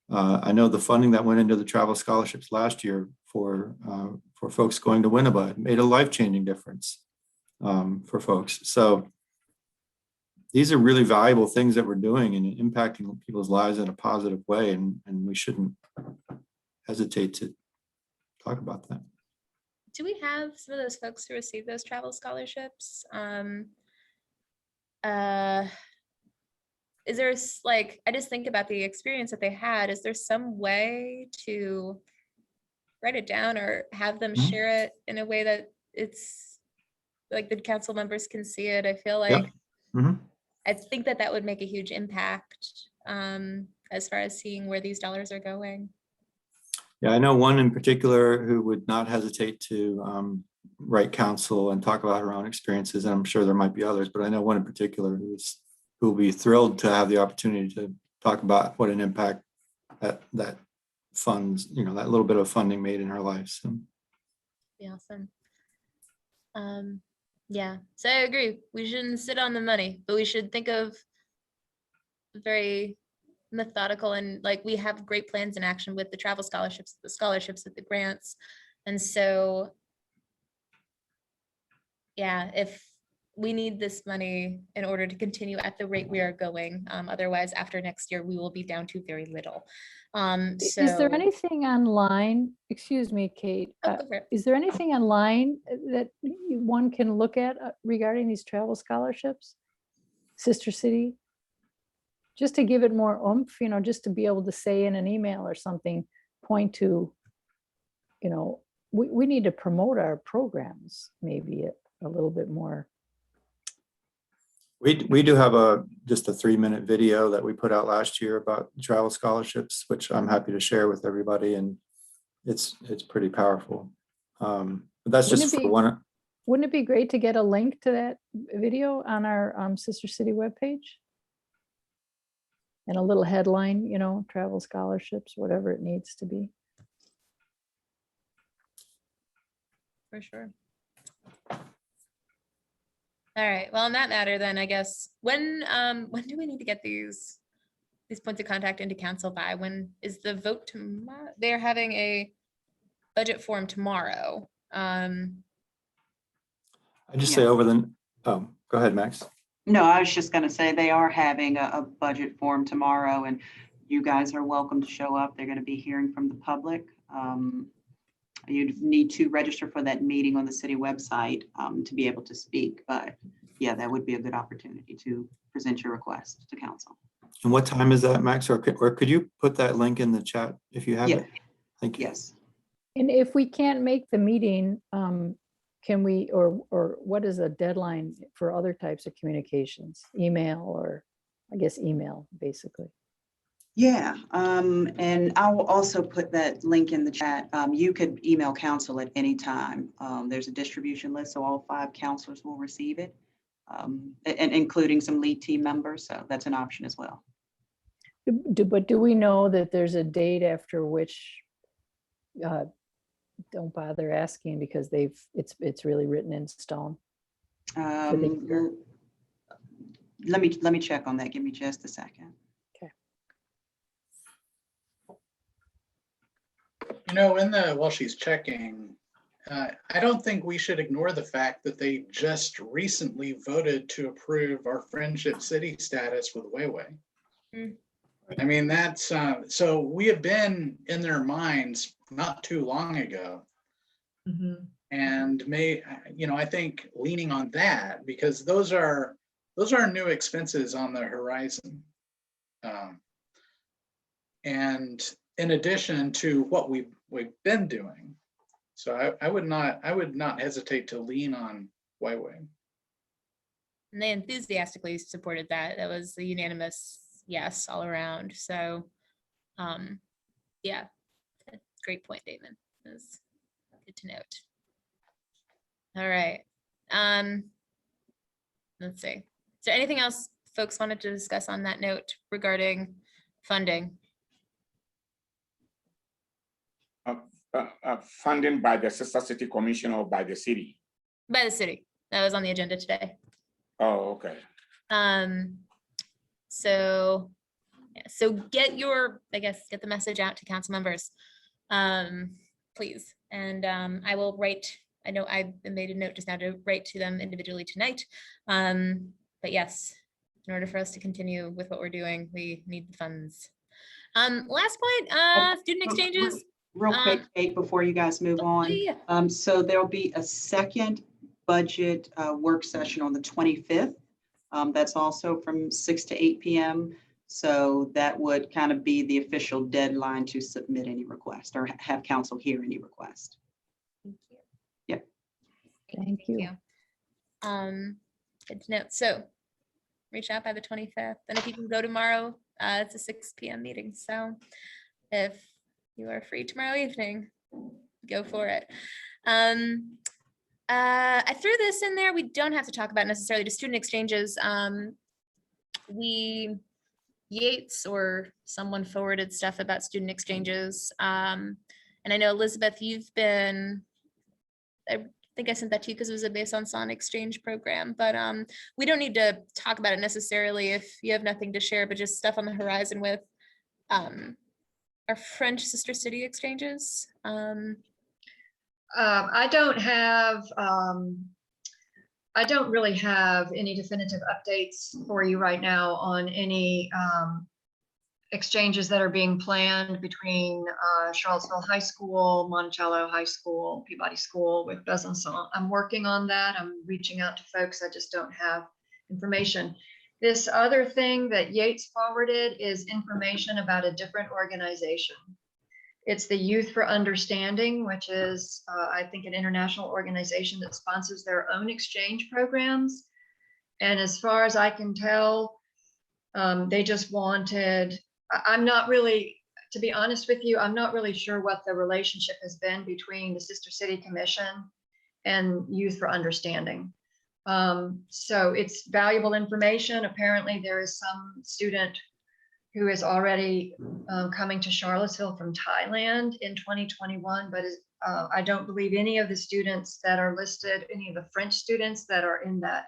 Speaker 9: I know the funding that went into the travel scholarships last year for folks going to Winneba made a life-changing difference for folks. So these are really valuable things that we're doing and impacting people's lives in a positive way, and we shouldn't hesitate to talk about that.
Speaker 1: Do we have some of those folks who receive those travel scholarships? Is there, like, I just think about the experience that they had. Is there some way to write it down or have them share it in a way that it's like the council members can see it? I feel like I think that would make a huge impact as far as seeing where these dollars are going.
Speaker 9: Yeah, I know one in particular who would not hesitate to write counsel and talk about her own experiences. And I'm sure there might be others, but I know one in particular who will be thrilled to have the opportunity to talk about what an impact that funds, that little bit of funding made in her life. So.
Speaker 1: Be awesome. Yeah, so I agree. We shouldn't sit on the money, but we should think of very methodical, and like, we have great plans in action with the travel scholarships, with the grants. And so, yeah, if we need this money in order to continue at the rate we are going. Otherwise, after next year, we will be down to very little.
Speaker 7: Is there
Speaker 1: So-
Speaker 7: anything online, excuse me, Kate,
Speaker 1: Oh, go for it.
Speaker 7: is there anything online that one can look at regarding these travel scholarships? Sister City? Just to give it more oomph, you know, just to be able to say in an email or something, point to, you know, we need to promote our programs maybe a little bit more.
Speaker 9: We do have just a 3-minute video that we put out last year about travel scholarships, which I'm happy to share with everybody, and it's pretty powerful. But that's
Speaker 7: Wouldn't
Speaker 9: just
Speaker 7: it
Speaker 9: for
Speaker 7: be-
Speaker 9: one.
Speaker 7: Wouldn't it be great to get a link to that video on our Sister City webpage? And a little headline, you know, travel scholarships, whatever it needs to be.
Speaker 1: For sure. All right, well, on that matter, then I guess, when do we need to get these points of contact into council by? When is the vote tomorrow? They're having a budget forum tomorrow.
Speaker 9: I just say over the, oh, go ahead, Max.
Speaker 5: No, I was just gonna say they are having a budget forum tomorrow, and you guys are welcome to show up. They're gonna be hearing from the public. You'd need to register for that meeting on the city website to be able to speak, but yeah, that would be a good opportunity to present your request to council.
Speaker 9: And what time is that, Max? Or could you put that link in the chat if you have
Speaker 5: Yeah.
Speaker 9: it? Thank you.
Speaker 5: Yes.
Speaker 7: And if we can't make the meeting, can we, or what is a deadline for other types of communications? Email, or I guess email, basically.
Speaker 5: Yeah, and I will also put that link in the chat. You could email council at any time. There's a distribution list, so all 5 councilors will receive it, and including some lead team members. So that's an option as well.
Speaker 7: But do we know that there's a date after which, don't bother asking because it's really written in stone?
Speaker 5: Let me check on that. Give me just a second.
Speaker 10: You know, while she's checking, I don't think we should ignore the fact that they just recently voted to approve our Friendship City status with Wayway.
Speaker 1: Mm.
Speaker 10: I mean, that's, so we have been in their minds not too long ago. And I think leaning on that, because those are new expenses on the horizon. And in addition to what we've been doing. So I would not hesitate to lean on Wayway.
Speaker 1: And they enthusiastically supported that. That was a unanimous yes all around. So, yeah, great point, Damon. That's good to note. All right. Let's see. Is there anything else folks wanted to discuss on that note regarding funding?
Speaker 4: Funding by the Sister City Commission or by the city?
Speaker 1: By the city. That was on the agenda today.
Speaker 4: Oh, okay.
Speaker 1: So get the message out to council members, please. And I will write, I know I made a note just now to write to them individually tonight. But yes, in order for us to continue with what we're doing, we need the funds. Last point, student exchanges.
Speaker 5: Real quick, Kate, before you guys move on.
Speaker 1: Yeah.
Speaker 5: So there'll be a second budget work session on the 25th. That's also from 6 to 8 p.m. So that would kind of be the official deadline to submit any request or have council hear any request.
Speaker 1: Thank you.
Speaker 5: Yep.
Speaker 7: Thank you.
Speaker 1: Good to know. So reach out by the 25th. And if you can go tomorrow, it's a 6 p.m. meeting. So if you are free tomorrow evening, go for it. I threw this in there. We don't have to talk about necessarily the student exchanges. Yates or someone forwarded stuff about student exchanges. And I know Elizabeth, I think I sent that to you because it was a Based on Song exchange program, but we don't need to talk about it necessarily if you have nothing to share, but just stuff on the horizon with our French sister city exchanges.
Speaker 2: I don't have I don't really have any definitive updates for you right now on any exchanges that are being planned between Charlottesville High School, Monticello High School, Peabody School with Besançon. I'm working on that. I'm reaching out to folks. I just don't have information. This other thing that Yates forwarded is information about a different organization. It's the Youth for Understanding, which is, I think, an international organization that sponsors their own exchange programs. And as far as I can tell, they just wanted, I'm not really, to be honest with you, I'm not really sure what the relationship has been between the Sister City Commission and Youth for Understanding. So it's valuable information. Apparently there is some student who is already coming to Charlottesville from Thailand in 2021, but I don't believe any of the students that are listed, any of the French students that are in that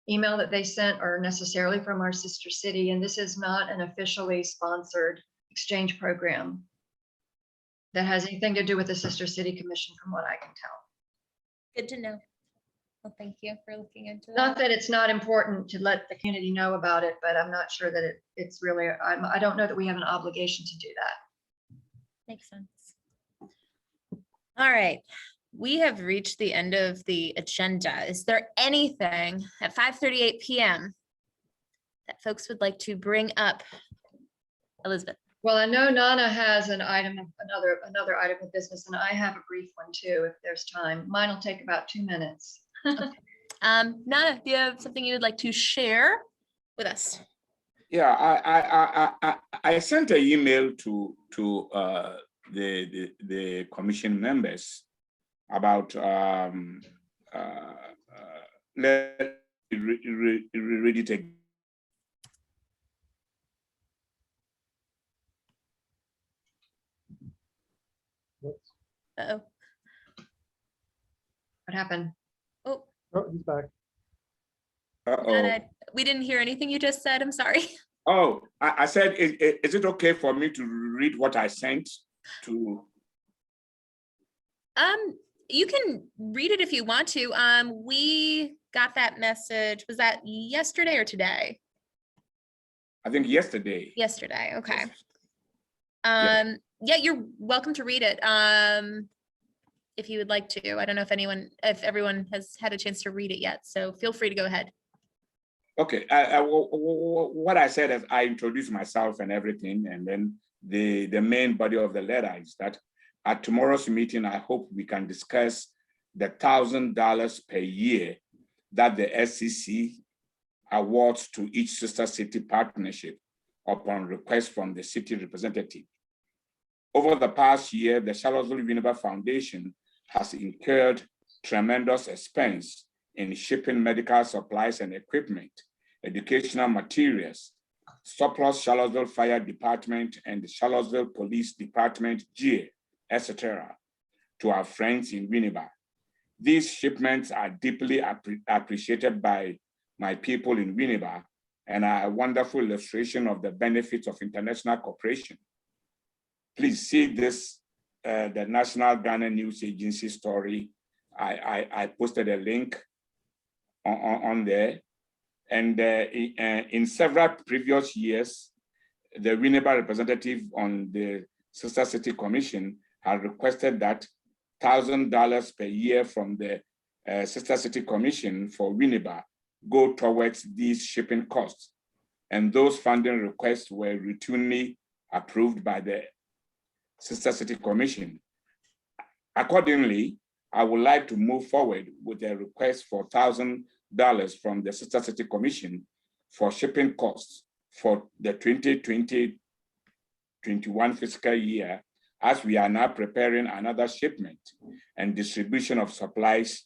Speaker 2: email that they sent are necessarily from our sister city, and this is not an officially sponsored exchange program that has anything to do with the Sister City Commission, from what I can tell.
Speaker 1: Good to know. Well, thank you for looking into that.
Speaker 2: Not that it's not important to let the community know about it, but I'm not sure that it's really, I don't know that we have an obligation to do that.
Speaker 1: Makes sense. All right, we have reached the end of the agenda. Is there anything at 5:38 p.m. that folks would like to bring up? Elizabeth.
Speaker 2: Well, I know Nnana has an item, another item of business, and I have a brief one too, if there's time. Mine will take about 2 minutes.
Speaker 1: Nnana, do you have something you would like to share with us?
Speaker 4: Yeah, I sent an email to the commission members about ready to.
Speaker 1: Uh-oh.
Speaker 2: What happened?
Speaker 1: Oh,
Speaker 11: Oh, he's back.
Speaker 1: Nnana, we didn't hear anything you just said. I'm sorry.
Speaker 4: Oh, I said, is it okay for me to read what I sent to?
Speaker 1: You can read it if you want to. We got that message. Was that yesterday or today?
Speaker 4: I think yesterday.
Speaker 1: Yesterday. Okay.
Speaker 4: Yes.
Speaker 1: Yeah, you're welcome to read it. If you would like to. I don't know if everyone has had a chance to read it yet, so feel free to go ahead.
Speaker 4: Okay, what I said is I introduced myself and everything, and then the main body of the letter is that at tomorrow's meeting, I hope we can discuss the $1,000 per year that the SCC awards to each sister city partnership upon request from the city representative. Over the past year, the Charlottesville-Winneba Foundation has incurred tremendous expense in shipping medical supplies and equipment, educational materials, surplus Charlottesville Fire Department and the Charlottesville Police Department gear, etc., to our friends in Winneba. These shipments are deeply appreciated by my people in Winneba and are a wonderful illustration of the benefits of international cooperation. Please see this, the National Ghana News Agency story. I posted a link on there. And in several previous years, the Winneba representative on the Sister City Commission had requested that $1,000 per year from the Sister City Commission for Winneba go towards these shipping costs. And those funding requests were routinely approved by the Sister City Commission. Accordingly, I would like to move forward with a request for $1,000 from the Sister City Commission for shipping costs for the 2020-21 fiscal year, as we are now preparing another shipment and distribution of supplies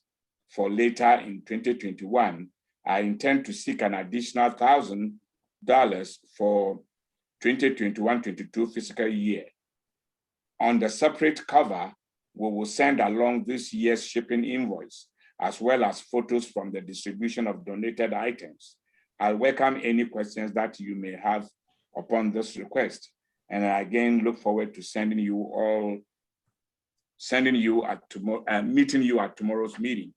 Speaker 4: for later in 2021. I intend to seek an additional $1,000 for 2021-22 fiscal year. On the separate cover, we will send along this year's shipping invoice, as well as photos from the distribution of donated items. I'll welcome any questions that you may have upon this request. And I again look forward to meeting you at tomorrow's meeting.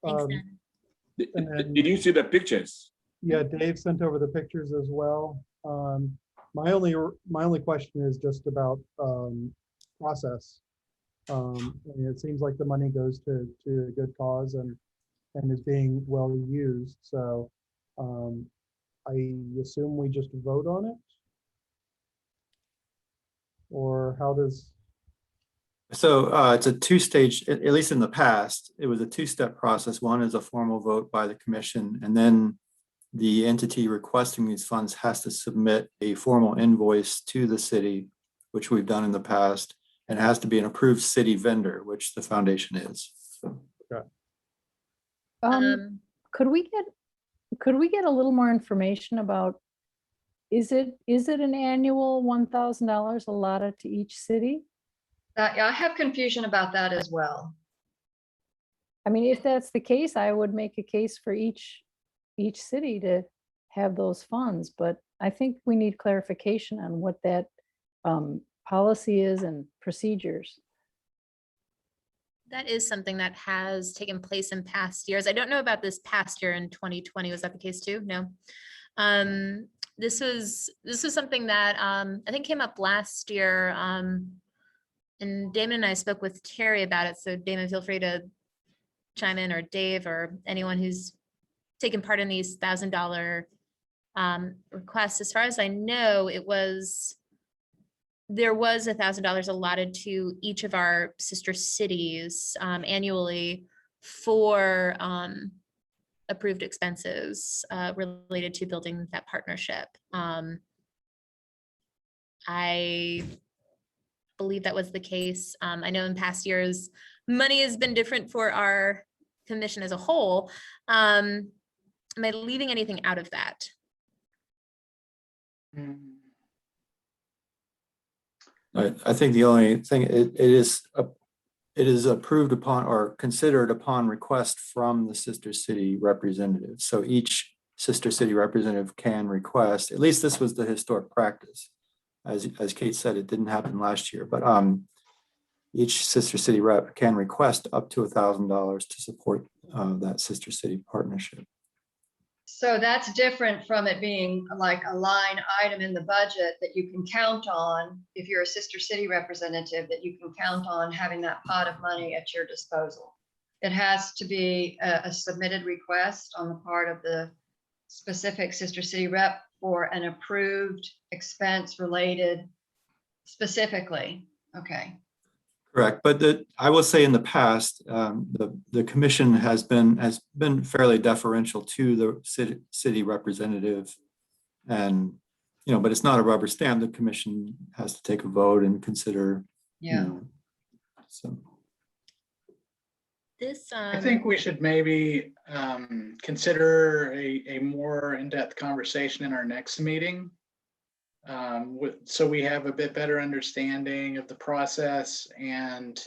Speaker 1: Thanks,
Speaker 11: Um,
Speaker 1: Nnana.
Speaker 11: and then-
Speaker 4: Did you see the pictures?
Speaker 11: Yeah, Dave sent over the pictures as well. My only question is just about process. I mean, it seems like the money goes to a good cause and is being well used. So I assume we just vote on it? Or how does,
Speaker 9: So it's a two-stage, at least in the past, it was a two-step process. One is a formal vote by the commission, and then the entity requesting these funds has to submit a formal invoice to the city, which we've done in the past, and it has to be an approved city vendor, which the foundation is. So,
Speaker 1: Um,
Speaker 7: Could we get a little more information about, is it an annual $1,000 allotted to each city?
Speaker 2: Yeah, I have confusion about that as well.
Speaker 7: I mean, if that's the case, I would make a case for each city to have those funds, but I think we need clarification on what that policy is and procedures.
Speaker 1: That is something that has taken place in past years. I don't know about this past year in 2020. Was that the case too? No. This was something that I think came up last year. And Damon and I spoke with Terry about it. So Damon, feel free to chime in, or Dave, or anyone who's taken part in these $1,000 requests. As far as I know, there was $1,000 allotted to each of our sister cities annually for approved expenses related to building that partnership. I believe that was the case. I know in past years, money has been different for our commission as a whole. Am I leaving anything out of that?
Speaker 9: I think the only thing, it is approved upon or considered upon request from the sister city representative. So each sister city representative can request, at least this was the historic practice. As Kate said, it didn't happen last year, but each sister city rep can request up to $1,000 to support that sister city partnership.
Speaker 2: So that's different from it being like a line item in the budget that you can count on. If you're a sister city representative, that you can count on having that pot of money at your disposal. It has to be a submitted request on the part of the specific sister city rep for an approved expense related specifically. Okay.
Speaker 9: Correct, but I will say in the past, the commission has been fairly deferential to the city representative, and but it's not a rubber stamp. The commission has to take a vote and consider.
Speaker 2: Yeah.
Speaker 9: So
Speaker 1: This
Speaker 10: I think we should maybe consider a more in-depth conversation in our next meeting. So we have a bit better understanding of the process and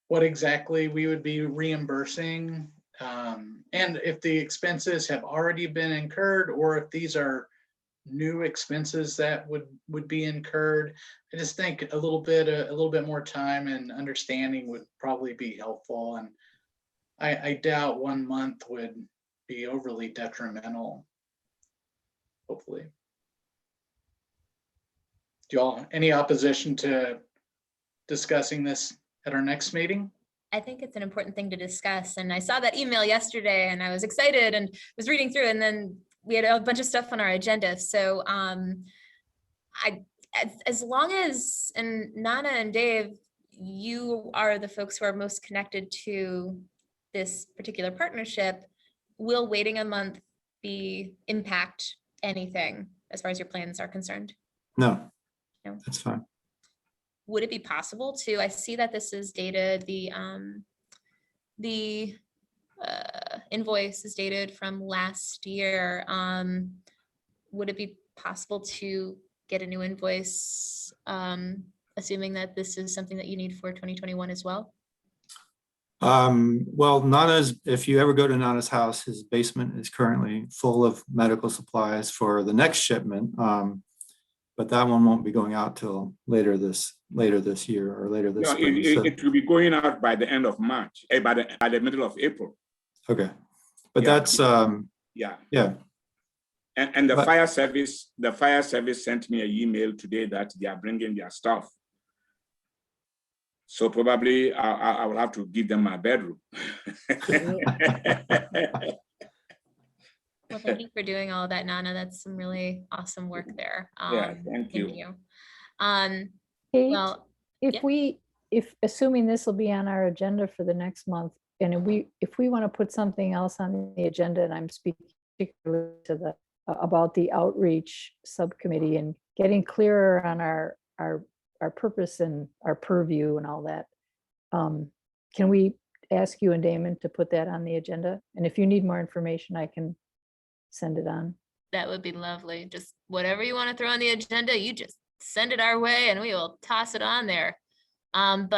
Speaker 10: what exactly we would be reimbursing. And if the expenses have already been incurred, or if these are new expenses that would be incurred. I just think a little bit more time and understanding would probably be helpful. And I doubt 1 month would be overly detrimental, hopefully. Do y'all any opposition to discussing this at our next meeting?
Speaker 1: I think it's an important thing to discuss. And I saw that email yesterday and I was excited and was reading through, and then we had a bunch of stuff on our agenda. So as long as, and Nnana and Dave, you are the folks who are most connected to this particular partnership, will waiting a month impact anything as far as your plans are concerned?
Speaker 9: no,
Speaker 1: No.
Speaker 9: that's fine.
Speaker 1: Would it be possible to, I see that this is dated, the invoice is dated from last year. Would it be possible to get a new invoice, assuming that this is something that you need for 2021 as well?
Speaker 9: Well, Nnana's, if you ever go to Nnana's house, his basement is currently full of medical supplies for the next shipment. But that one won't be going out till later this year or later this
Speaker 4: No,
Speaker 9: spring.
Speaker 4: it will be going out by the end of March, by the middle of April.
Speaker 9: Okay, but
Speaker 4: Yeah.
Speaker 9: that's,
Speaker 4: Yeah.
Speaker 9: yeah,
Speaker 4: And the
Speaker 9: But-
Speaker 4: fire service sent me an email today that they are bringing their stuff. So probably I will have to give them my bedroom.
Speaker 1: Well, thank you for doing all of that, Nnana. That's some really awesome work there.
Speaker 4: Yeah, thank you.
Speaker 12: Kate,
Speaker 1: Well,
Speaker 12: if
Speaker 1: yeah.
Speaker 12: if assuming this will be on our agenda for the next month, and if we want to put something else on the agenda, and I'm speaking particularly to the, about the outreach subcommittee and getting clearer on our purpose and our purview and all that. Can we ask you and Damon to put that on the agenda? And if you need more information, I can send it on.
Speaker 1: That would be lovely. Just whatever you want to throw on the agenda, you just send it our way and we will toss it on there. And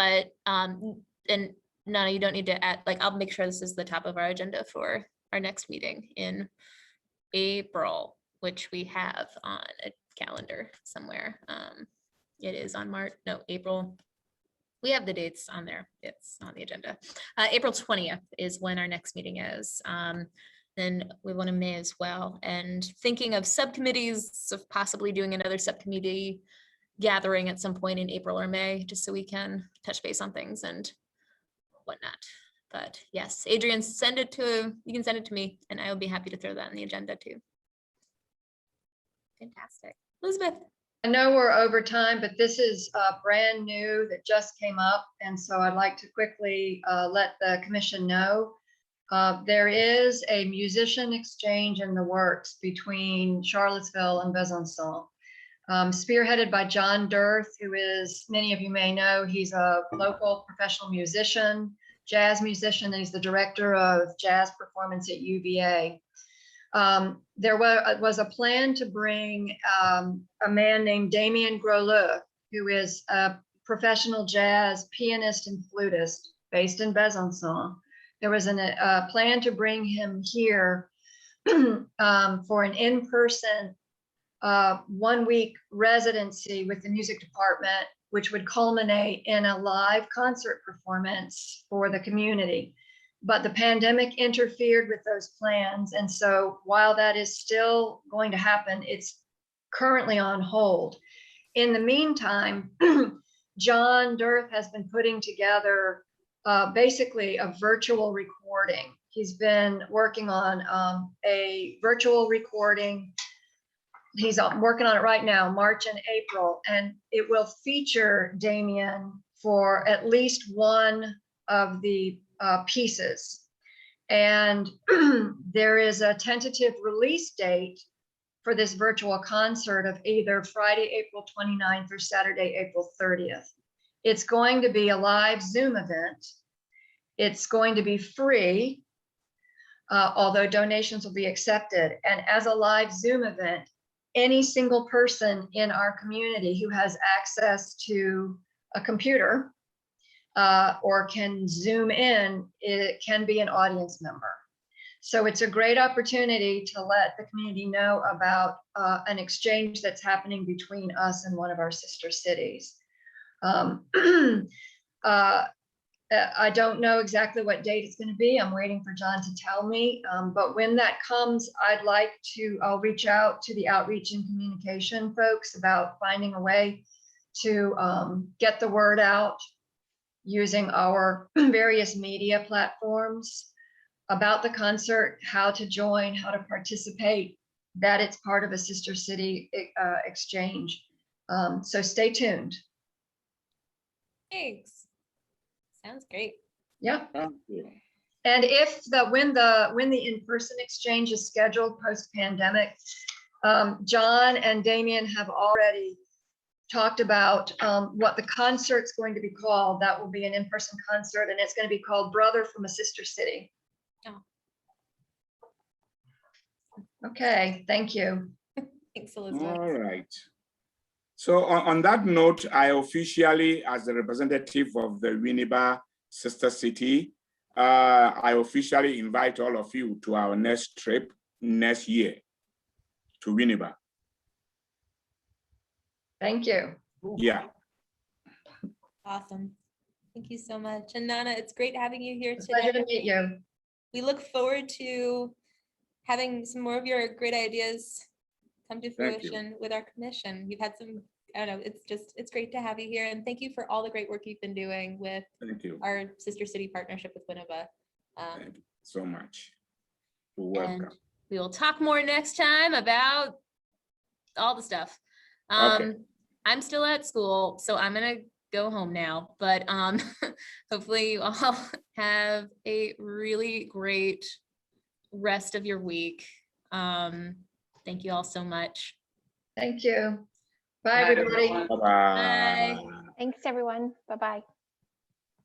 Speaker 1: Nnana, you don't need to add, like, I'll make sure this is the top of our agenda for our next meeting in April, which we have on a calendar somewhere. It is on April. We have the dates on there. It's on the agenda. April 20th is when our next meeting is. Then we want in May as well. And thinking of subcommittees, of possibly doing another subcommittee gathering at some point in April or May, just so we can touch base on things and whatnot. But yes, Adrian, you can send it to me and I will be happy to throw that on the agenda too. Fantastic. Elizabeth.
Speaker 2: I know we're over time, but this is brand new that just came up. And so I'd like to quickly let the commission know. There is a musician exchange in the works between Charlottesville and Besançon, spearheaded by John Dirth, who is, many of you may know, he's a local professional musician, jazz musician, and he's the director of jazz performance at UVA. There was a plan to bring a man named Damien Groleux, who is a professional jazz pianist and flutist based in Besançon. There was a plan to bring him here for an in-person 1-week residency with the music department, which would culminate in a live concert performance for the community. But the pandemic interfered with those plans. And so while that is still going to happen, it's currently on hold. In the meantime, John Dirth has been putting together basically a virtual recording. He's been working on a virtual recording. He's working on it right now, March and April, and it will feature Damien for at least one of the pieces. And there is a tentative release date for this virtual concert of either Friday, April 29th or Saturday, April 30th. It's going to be a live Zoom event. It's going to be free, although donations will be accepted. And as a live Zoom event, any single person in our community who has access to a computer or can Zoom in, it can be an audience member. So it's a great opportunity to let the community know about an exchange that's happening between us and one of our sister cities. I don't know exactly what date it's going to be. I'm waiting for John to tell me. But when that comes, I'll reach out to the outreach and communication folks about finding a way to get the word out using our various media platforms about the concert, how to join, how to participate, that it's part of a sister city exchange. So stay tuned.
Speaker 1: Thanks. Sounds great.
Speaker 2: Yeah.
Speaker 4: Thank you.
Speaker 2: And when the in-person exchange is scheduled post-pandemic, John and Damien have already talked about what the concert's going to be called. That will be an in-person concert, and it's going to be called Brother from a Sister City.
Speaker 1: Oh.
Speaker 2: Okay, thank you.
Speaker 1: Thanks, Elizabeth.
Speaker 4: All right. So on that note, I officially, as the representative of the Winneba Sister City, I officially invite all of you to our next trip next year to Winneba.
Speaker 2: Thank you.
Speaker 4: Yeah.
Speaker 1: Awesome. Thank you so much. And Nnana, it's great having you here
Speaker 2: It's a pleasure
Speaker 1: today.
Speaker 2: to meet you.
Speaker 1: we look forward to having some more of your great ideas come to
Speaker 4: Thank you.
Speaker 1: fruition with our commission. You've had some, I don't know, it's great to have you here. And thank you for all the great work you've been doing with
Speaker 4: Thank you.
Speaker 1: our sister city partnership with Winneba.
Speaker 4: Thank you so much. You're
Speaker 1: And
Speaker 4: welcome.
Speaker 1: we will talk more next time about all the stuff.
Speaker 4: Okay.
Speaker 1: I'm still at school, so I'm gonna go home now, but hopefully you all have a really great rest of your week. Thank you all so much.
Speaker 2: Thank you. Bye, everybody.
Speaker 4: Bye-bye.
Speaker 1: Bye.
Speaker 8: Thanks, everyone. Bye-bye.